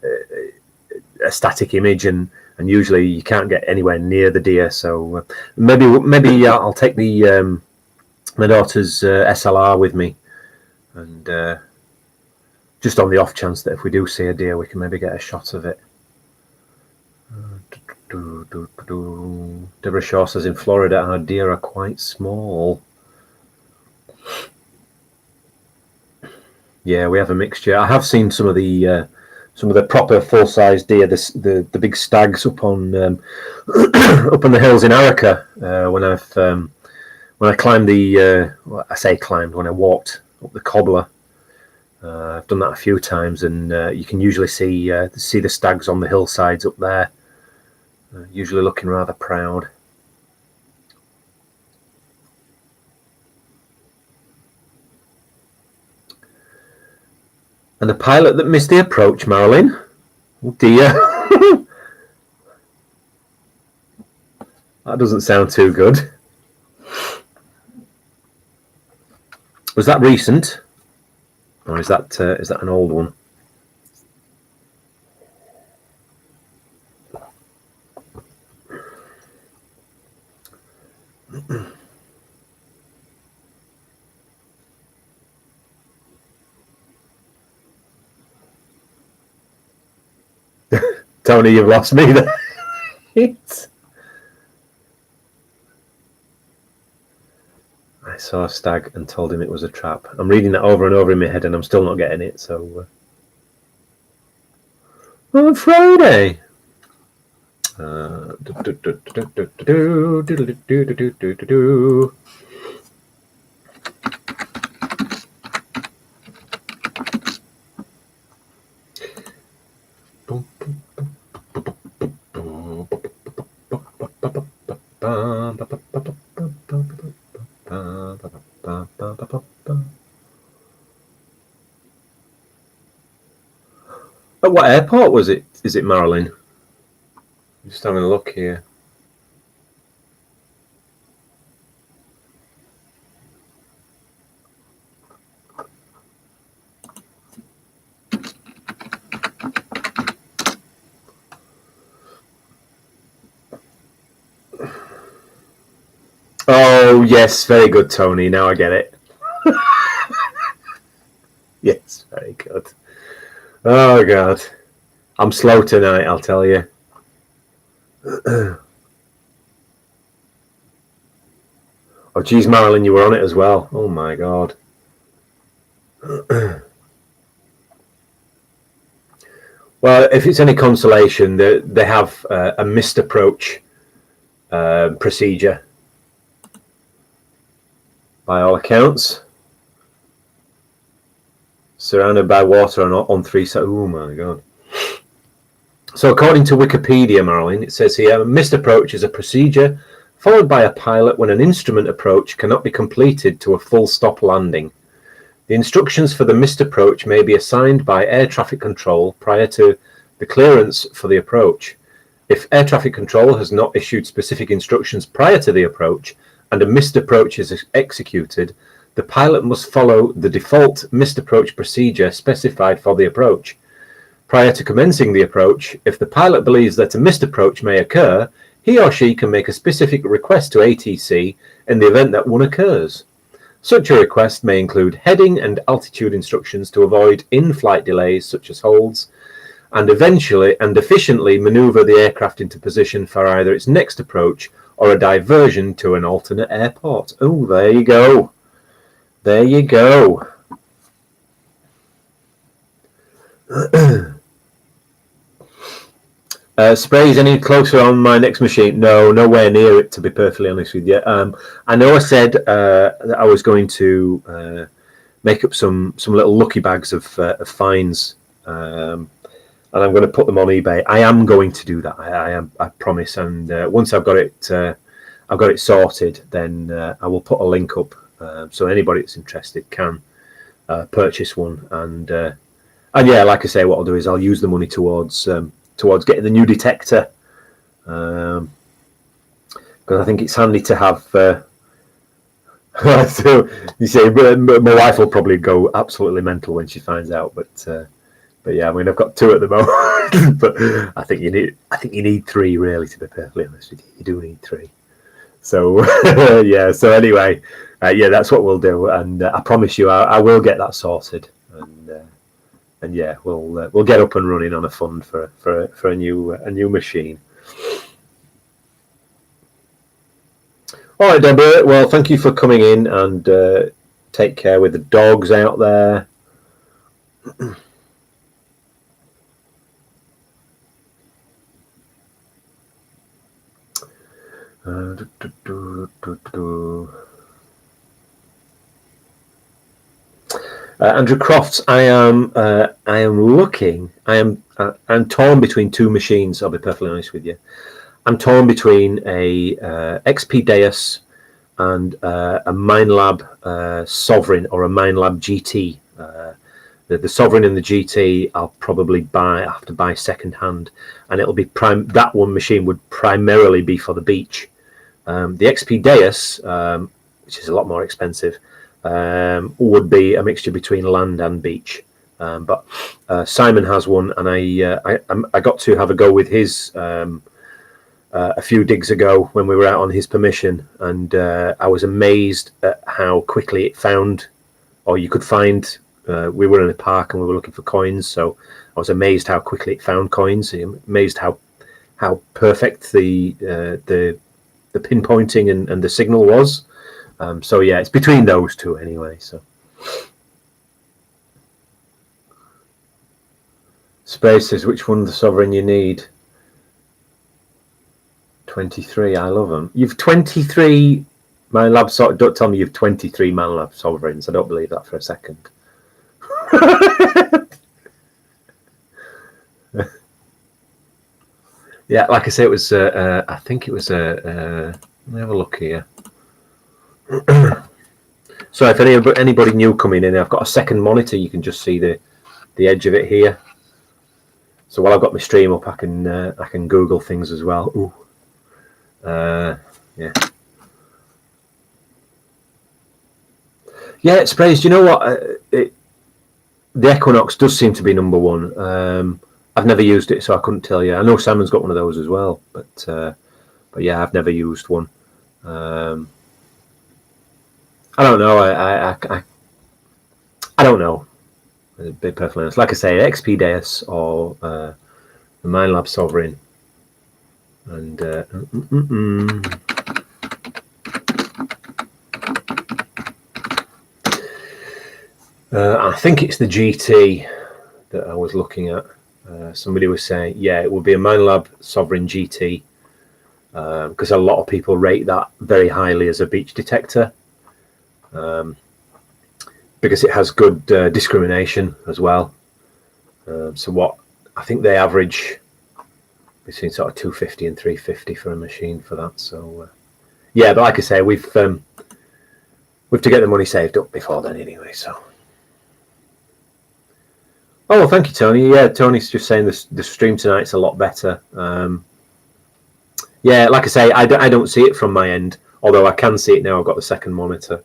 static image, and usually you can't get anywhere near the deer. So maybe I'll take the my daughter's SLR with me, and just on the off chance that if we do see a deer, we can maybe get a shot of it. Deborah Shaw says in Florida our deer are quite small. Yeah, we have a mixture. I have seen some of the proper full-size deer, the big stags up on up on the hills in Arica. When I climbed when I walked up the cobbler. I've done that a few times, and you can usually see the stags on the hillsides up there. Usually looking rather proud. And the pilot that missed the approach, Marilyn. Oh dear. That doesn't sound too good. Was that recent? Or is that an old one? Tony, you've lost me there. I saw a stag and told him it was a trap. I'm reading that over and over in my head and I'm still not getting it. So on Friday. At what airport was it? Is it Marilyn? I'm just having a look here. Oh, yes, very good, Tony. Now I get it. Yes, very good. Oh, God. I'm slow tonight, I'll tell you. Oh, geez, Marilyn, you were on it as well. Oh, my God. Well, if it's any consolation, they have a missed approach procedure. By all accounts, surrounded by water on three sides. Oh my god! So, according to Wikipedia, Marilyn, it says here: a missed approach is a procedure followed by a pilot when an instrument approach cannot be completed to a full stop landing. The instructions for the missed approach may be assigned by air traffic control prior to the clearance for the approach. If air traffic control has not issued specific instructions prior to the approach, and a missed approach is executed, the pilot must follow the default missed approach procedure specified for the approach. Prior to commencing the approach, if the pilot believes that a missed approach may occur, he or she can make a specific request to ATC in the event that one occurs. Such a request may include heading and altitude instructions to avoid in-flight delays such as holds, and efficiently maneuver the aircraft into position for either its next approach or a diversion to an alternate airport. Oh, there you go. There you go. Sprays any closer on my next machine? No, nowhere near it, to be perfectly honest with you. I know I said that I was going to make up some little lucky bags of fines, and I'm going to put them on eBay. I am going to do that. I promise. And once I've got it sorted, then I will put a link up so anybody that's interested can purchase one. And yeah, like I say, what I'll do is I'll use the money towards getting the new detector, because I think it's handy to have. So you say, my wife will probably go absolutely mental when she finds out, but yeah, I mean, I've got 2 at the moment, but I think you need 3, really, to be perfectly honest with you. You do need 3. So yeah. So anyway, yeah, that's what we'll do, and I promise you, I will get that sorted. And yeah, we'll get up and running on a fund for a new machine. All right, Deborah. Well, thank you for coming in, and take care with the dogs out there. Andrew Crofts, I'm torn between 2 machines. I'll be perfectly honest with you. I'm torn between a XP Deus and a Minelab Sovereign or a Minelab GT. The Sovereign and the GT I'll probably have to buy second hand, and it'll be that one machine would primarily be for the beach. The XP Deus, which is a lot more expensive, would be a mixture between land and beach. But Simon has one, and I got to have a go with his a few digs ago when we were out on his permission, and I was amazed at how quickly it found, or you could find. We were in a park and we were looking for coins, so I was amazed how quickly it found coins. Amazed how perfect the pinpointing and the signal was. So yeah, it's between those 2 anyway. So Space says, which one of the Sovereign you need? 23. I love them. You've 23 Minelab. Don't tell me you've 23 Minelab Sovereigns. I don't believe that for a second. Yeah, like I say, it was. I think it was let me have a look here. So if anybody new coming in, I've got a second monitor. You can just see the edge of it here. So while I've got my stream up, I can Google things as well. Ooh. Yeah. Yeah, it sprays. Do you know what? The Equinox does seem to be number 1. I've never used it, so I couldn't tell you. I know Simon's got one of those as well, but yeah, I've never used one. I don't know. I don't know. To be perfectly honest, like I say, XP Deus or the Minelab Sovereign, and I think it's the GT that I was looking at. Somebody was saying, yeah, it would be a Minelab Sovereign GT, because a lot of people rate that very highly as a beach detector, because it has good discrimination as well. So what I think they average between sort of 250 and 350 for a machine for that. So yeah, but like I say, we've to get the money saved up before then anyway. So. Oh, well, thank you, Tony. Yeah, Tony's just saying the stream tonight's a lot better. Yeah, like I say, I don't see it from my end, although I can see it now. I've got the second monitor,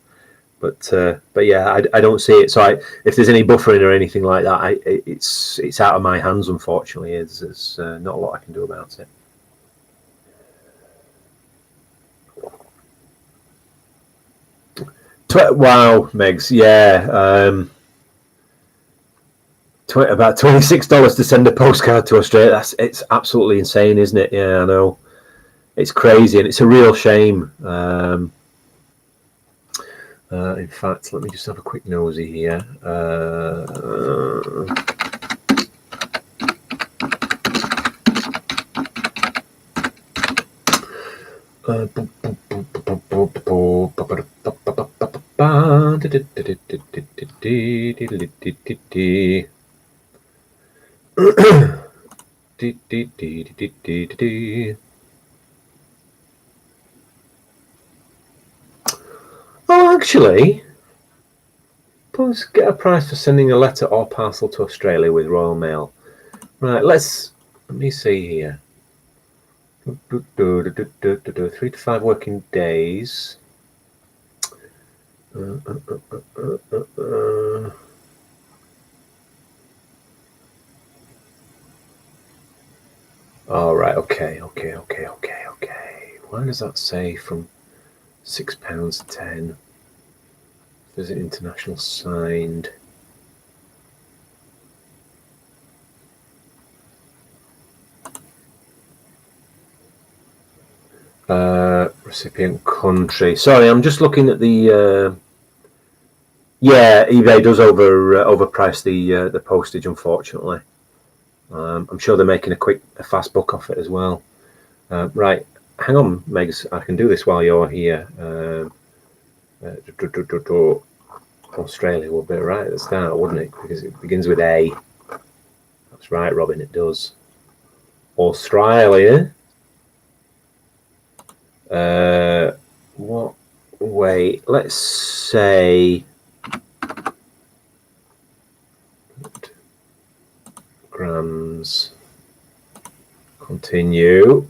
But yeah, I don't see it. So if there's any buffering or anything like that, it's out of my hands, unfortunately. There's not a lot I can do about it. Wow, Megs, yeah. About $26 to send a postcard to Australia. It's absolutely insane, isn't it? Yeah, I know. It's crazy, and it's a real shame. In fact, let me just have a quick nosy here. Oh, actually, let's get a price for sending a letter or parcel to Australia with Royal Mail. Right, let me see here. 3 to 5 working days. All right, okay. Why does that say from £6 to 10? There's an international signed. Recipient country. Sorry, I'm just looking at the. Yeah, eBay does overprice the postage, unfortunately. I'm sure they're making a fast buck off it as well. Right, hang on, Megs. I can do this while you're here. Australia will be right at the start, wouldn't it? Because it begins with A. That's right, Robin. It does. Australia. What? Wait. Let's say. Grams. Continue.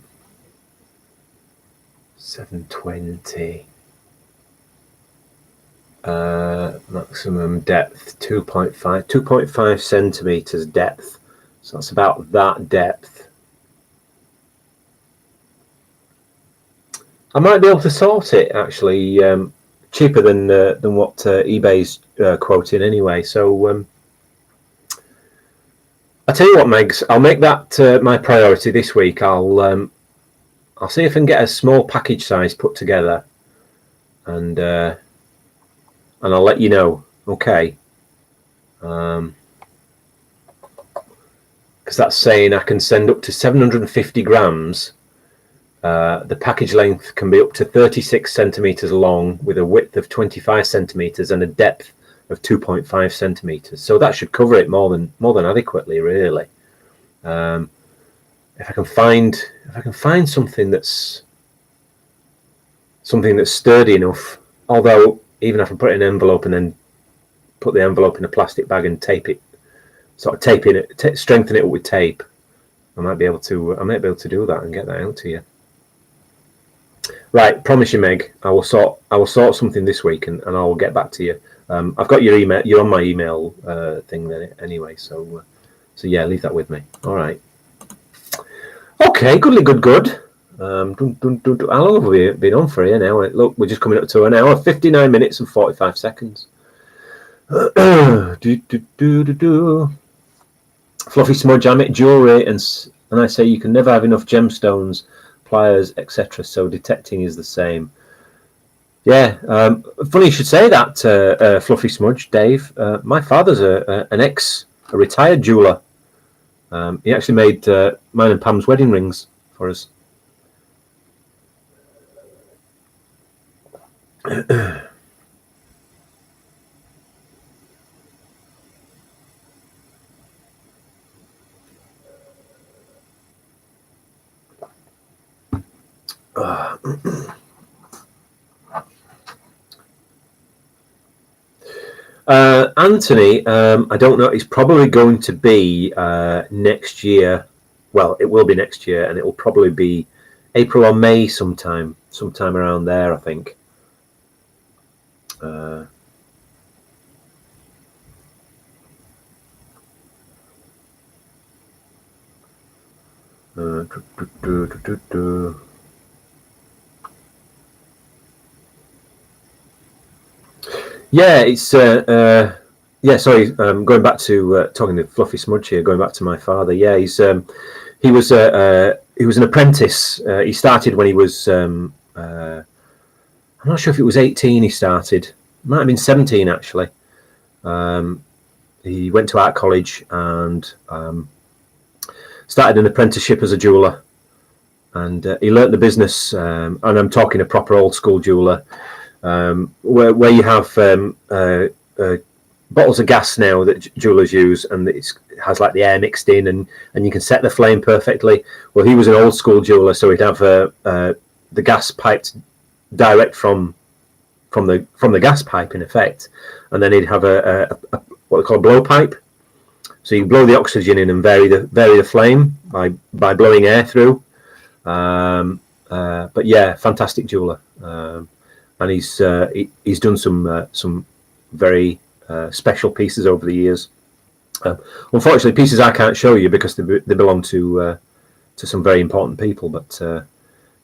720. Maximum depth 2.5 centimeters depth. So that's about that depth. I might be able to sort it actually cheaper than what eBay's quoting anyway. So I'll tell you what, Megs, I'll make that my priority this week. I'll see if I can get a small package size put together, and I'll let you know. Okay. Because that's saying I can send up to 750 grams. The package length can be up to 36 centimeters long, with a width of 25 centimeters and a depth of 2.5 centimeters. So that should cover it more than adequately, really. If I can find something that's sturdy enough, although even if I put it in an envelope and then put the envelope in a plastic bag and tape it, strengthen it up with tape, I might be able to do that and get that out to you. Right, promise you, Meg. I will sort something this week, and I will get back to you. I've got your email. You're on my email thing then anyway. So yeah, leave that with me. All right. Okay, good. How long have we been on for here now? Look, we're just coming up to an hour, 59 minutes and 45 seconds. Fluffy Smudge, I make jewelry, and I say you can never have enough gemstones, pliers, etc. So detecting is the same. Yeah, funny you should say that, Fluffy Smudge, Dave. My father's a retired jeweler. He actually made mine and Pam's wedding rings for us. Anthony, I don't know. It's probably going to be next year. Well, it will be next year, and it will probably be April or May sometime around there, I think. Yeah, it's yeah. Sorry, going back to talking to Fluffy Smudge here. Going back to my father. Yeah, he was an apprentice. He started when he was I'm not sure if it was 18. He started. It might have been 17 actually. He went to art college and started an apprenticeship as a jeweler, and he learnt the business. And I'm talking a proper old school jeweler, where you have bottles of gas now that jewelers use, and it has like the air mixed in, and you can set the flame perfectly. Well, he was an old school jeweler, so he'd have the gas piped direct from the gas pipe in effect, and then he'd have a what they call a blowpipe. So you blow the oxygen in and vary the flame by blowing air through. But yeah, fantastic jeweler, and he's done some very special pieces over the years. Unfortunately, pieces I can't show you because they belong to some very important people. But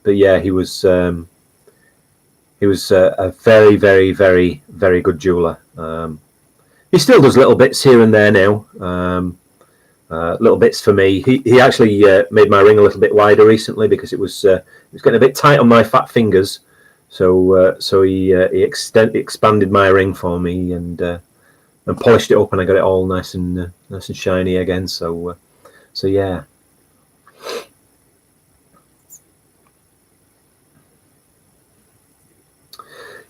yeah, he was a very, very, very, very good jeweler. He still does little bits here and there now. Little bits for me. He actually made my ring a little bit wider recently because it was getting a bit tight on my fat fingers. So he expanded my ring for me and polished it up, and I got it all nice and shiny again. So yeah.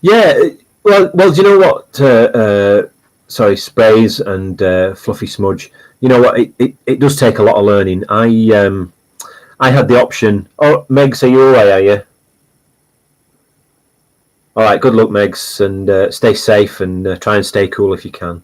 Yeah, well, do you know what? Sorry, Sprays and Fluffy Smudge. You know what? It does take a lot of learning. I had the option. Oh, Megs, are you away? Are you? All right. Good luck, Megs, and stay safe and try and stay cool if you can.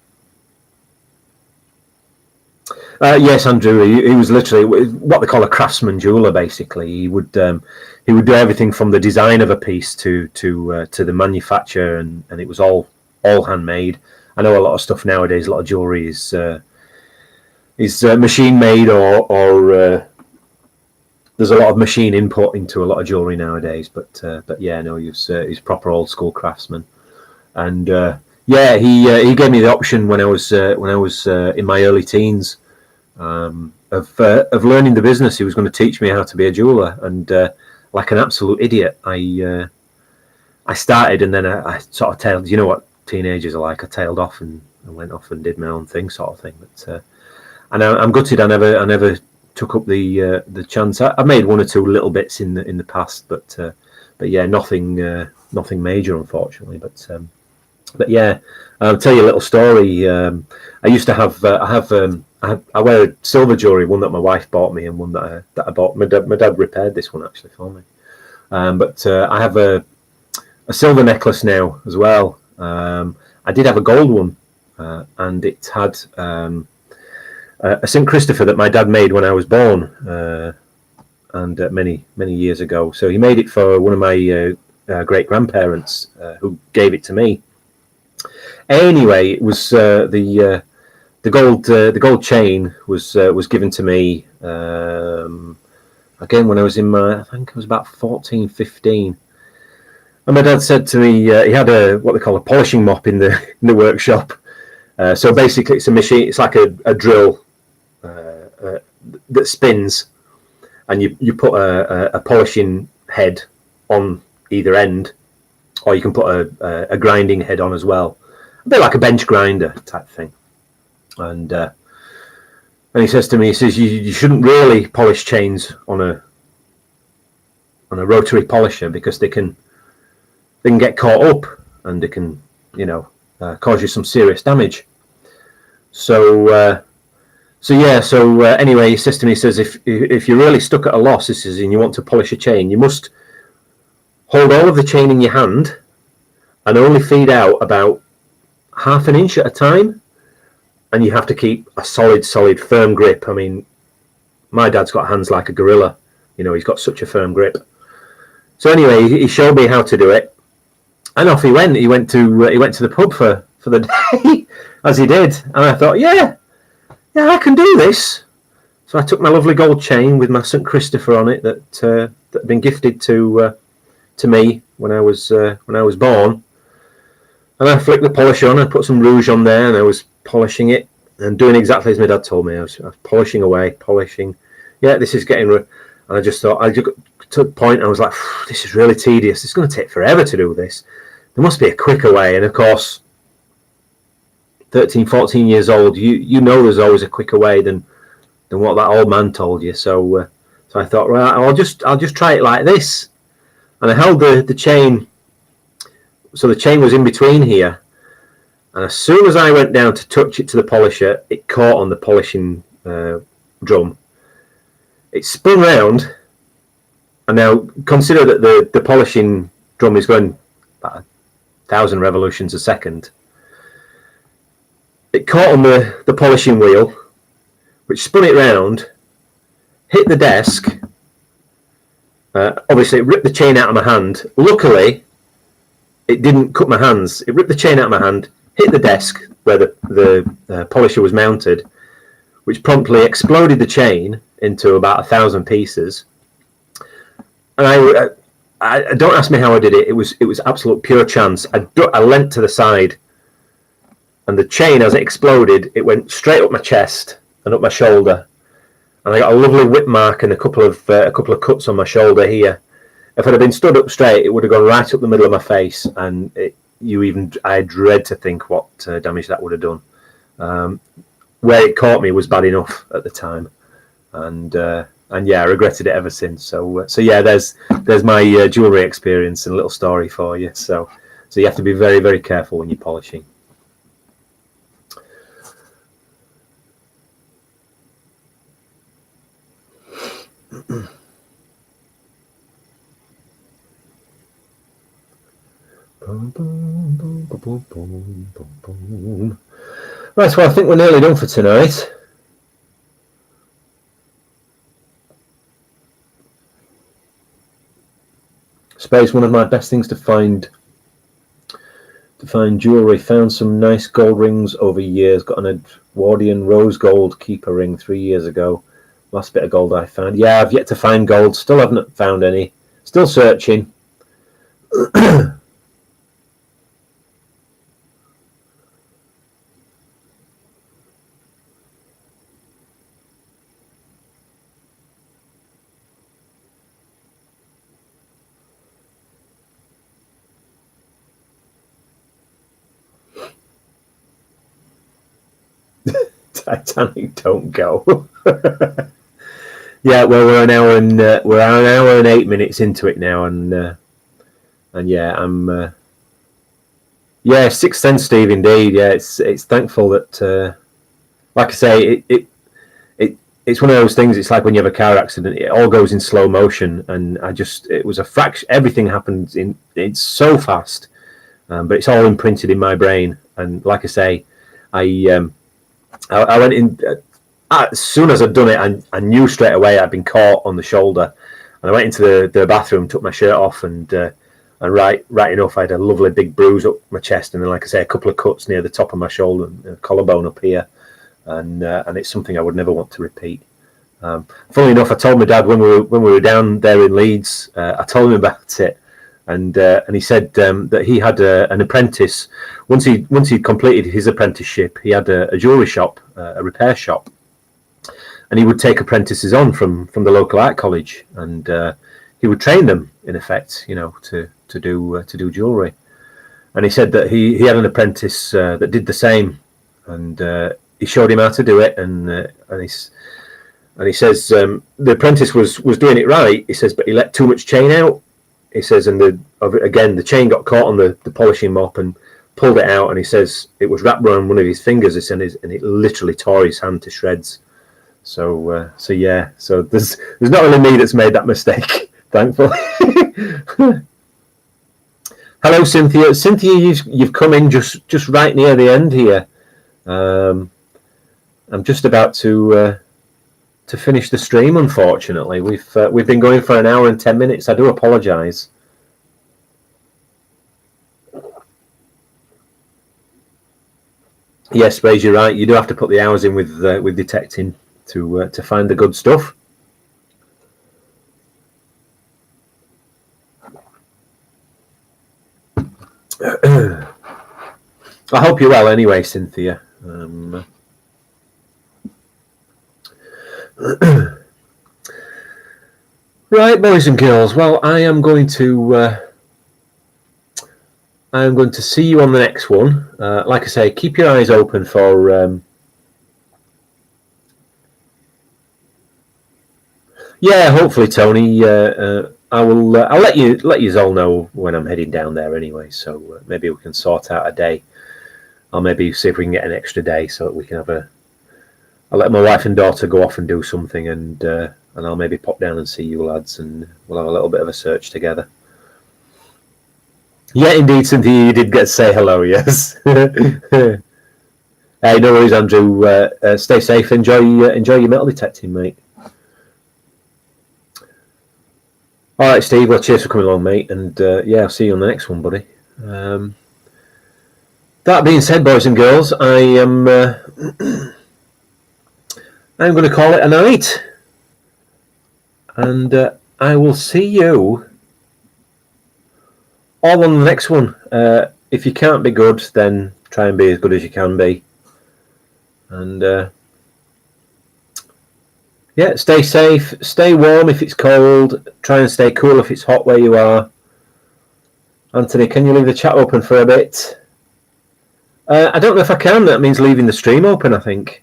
Yes, Andrew. He was literally what they call a craftsman jeweler. Basically, he would do everything from the design of a piece to the manufacture, and it was all handmade. I know a lot of stuff nowadays. A lot of jewelry is machine made, or there's a lot of machine input into a lot of jewelry nowadays. But yeah, no, he's proper old school craftsman, and yeah, he gave me the option when I was in my early teens. Of learning the business. He was going to teach me how to be a jeweler, and like an absolute idiot, I started, and then I sort of tailed. You know what teenagers are like? I tailed off and went off and did my own thing, sort of thing. But and I'm gutted. I never took up the chance. I made one or two little bits in the past, but yeah, nothing major, unfortunately. But yeah, I'll tell you a little story. I used to have I wear a silver jewelry, one that my wife bought me, and one that I bought. My dad repaired this one actually for me. But I have a silver necklace now as well. I did have a gold one, and it had a St. Christopher that my dad made when I was born, and many years ago. So he made it for one of my great grandparents, who gave it to me. Anyway, it was the gold chain was given to me again when I was I think I was about 14, 15. And my dad said to me, he had what they call a polishing mop in the workshop. So basically, it's a machine. It's like a drill that spins, and you put a polishing head on either end, or you can put a grinding head on as well, a bit like a bench grinder type thing. And he says to me, he says, you shouldn't really polish chains on a rotary polisher because they can get caught up, and they can cause you some serious damage. So anyway, he says to me, he says, if you're really stuck at a loss, he says, and you want to polish a chain, you must hold all of the chain in your hand and only feed out about half an inch at a time. And you have to keep a solid, firm grip. I mean, my dad's got hands like a gorilla. He's got such a firm grip. So anyway, he showed me how to do it, and off he went. He went to the pub for the day, as he did. And I thought, yeah, I can do this. So I took my lovely gold chain with my St. Christopher on it that had been gifted to me when I was born, and I flicked the polish on. I put some rouge on there, and I was polishing it and doing exactly as my dad told me. I was polishing away, polishing. Yeah, this is getting. And I just thought, I just to the point I was like, this is really tedious. It's going to take forever to do this. There must be a quicker way. And of course, 13, 14 years old, you know there's always a quicker way than what that old man told you. So I thought, right, I'll just try it like this. And I held the chain, so the chain was in between here. And as soon as I went down to touch it to the polisher, it caught on the polishing drum. It spun round, and now consider that the polishing drum is going about 1,000 revolutions a second. It caught on the polishing wheel, which spun it round, hit the desk. Obviously, it ripped the chain out of my hand. Luckily, it didn't cut my hands. It ripped the chain out of my hand, hit the desk where the polisher was mounted, which promptly exploded the chain into about 1,000 pieces. And I don't ask me how I did it. It was absolute pure chance. I leant to the side, and the chain, as it exploded, it went straight up my chest and up my shoulder, and I got a lovely whip mark and a couple of cuts on my shoulder here. If I'd have been stood up straight, it would have gone right up the middle of my face, and I dread to think what damage that would have done. Where it caught me was bad enough at the time, and yeah, I regretted it ever since. So yeah, there's my jewellery experience and a little story for you. So you have to be very, very careful when you're polishing. Right, well, I think we're nearly done for tonight. I suppose one of my best things to find jewellery. Found some nice gold rings over years. Got an Edwardian rose gold keeper ring 3 years ago. Last bit of gold I found. Yeah, I've yet to find gold. Still haven't found any. Still searching. Titanic, don't go. Yeah, well, we're an hour and 8 minutes into it now, and yeah, I'm yeah, Sixth Sense, Steve. Indeed, yeah, it's thankful that, like I say, it's one of those things. It's like when you have a car accident; it all goes in slow motion, and it was a fraction. Everything happened it's so fast, but it's all imprinted in my brain. And like I say, I went in as soon as I'd done it. I knew straight away I'd been caught on the shoulder, and I went into the bathroom, took my shirt off, and right enough, I had a lovely big bruise up my chest, and then, like I say, a couple of cuts near the top of my shoulder, and a collarbone up here, and it's something I would never want to repeat. Funnily enough, I told my dad when we were down there in Leeds. I told him about it, and he said that he had an apprentice. Once he'd completed his apprenticeship, he had a jewellery shop, a repair shop, and he would take apprentices on from the local art college, and he would train them, in effect, to do jewellery. And he said that he had an apprentice that did the same, and he showed him how to do it, and he says the apprentice was doing it right. He says, but he let too much chain out. He says, and the chain got caught on the polishing mop and pulled it out. And he says it was wrapped around one of his fingers, and it literally tore his hand to shreds. So yeah. So there's not only me that's made that mistake, thankfully. Hello, Cynthia. Cynthia, you've come in just right near the end here. I'm just about to finish the stream. Unfortunately, we've been going for an hour and 10 minutes. I do apologise. Yes, Ray, you're right. You do have to put the hours in with detecting to find the good stuff. I hope you're well anyway, Cynthia. Right, boys and girls. Well, I am going to see you on the next one. Like I say, keep your eyes open for. Yeah, hopefully, Tony. I will. I'll let you all know when I'm heading down there anyway. So maybe we can sort out a day. I'll maybe see if we can get an extra day so that we can have a. I'll let my wife and daughter go off and do something, and I'll maybe pop down and see you lads, and we'll have a little bit of a search together. Yeah, indeed, Cynthia, you did get to say hello. Yes. Hey, no worries, Andrew. Stay safe. Enjoy your metal detecting, mate. All right, Steve. Well, cheers for coming along, mate. And yeah, I'll see you on the next one, buddy. That being said, boys and girls, I am I'm going to call it a night, and I will see you all on the next one. If you can't be good, then try and be as good as you can be. And yeah, stay safe, stay warm if it's cold, try and stay cool if it's hot where you are. Anthony, can you leave the chat open for a bit? I don't know if I can. That means leaving the stream open, I think.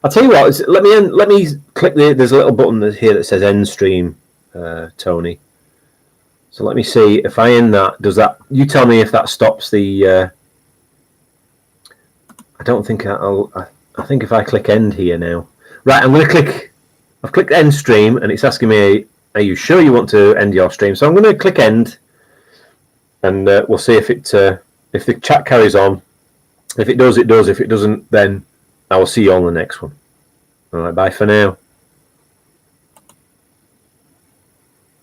I'll tell you what, let me click there's a little button here that says end stream, Tony. So let me see if I end that. Does that? You tell me if that stops the. I don't think I think if I click end here now, right? I'm going to click. I've clicked end stream, and it's asking me, "Are you sure you want to end your stream?" So I'm going to click end, and we'll see if if the chat carries on. If it does, it does. If it doesn't, then I will see you on the next one. All right, bye for now.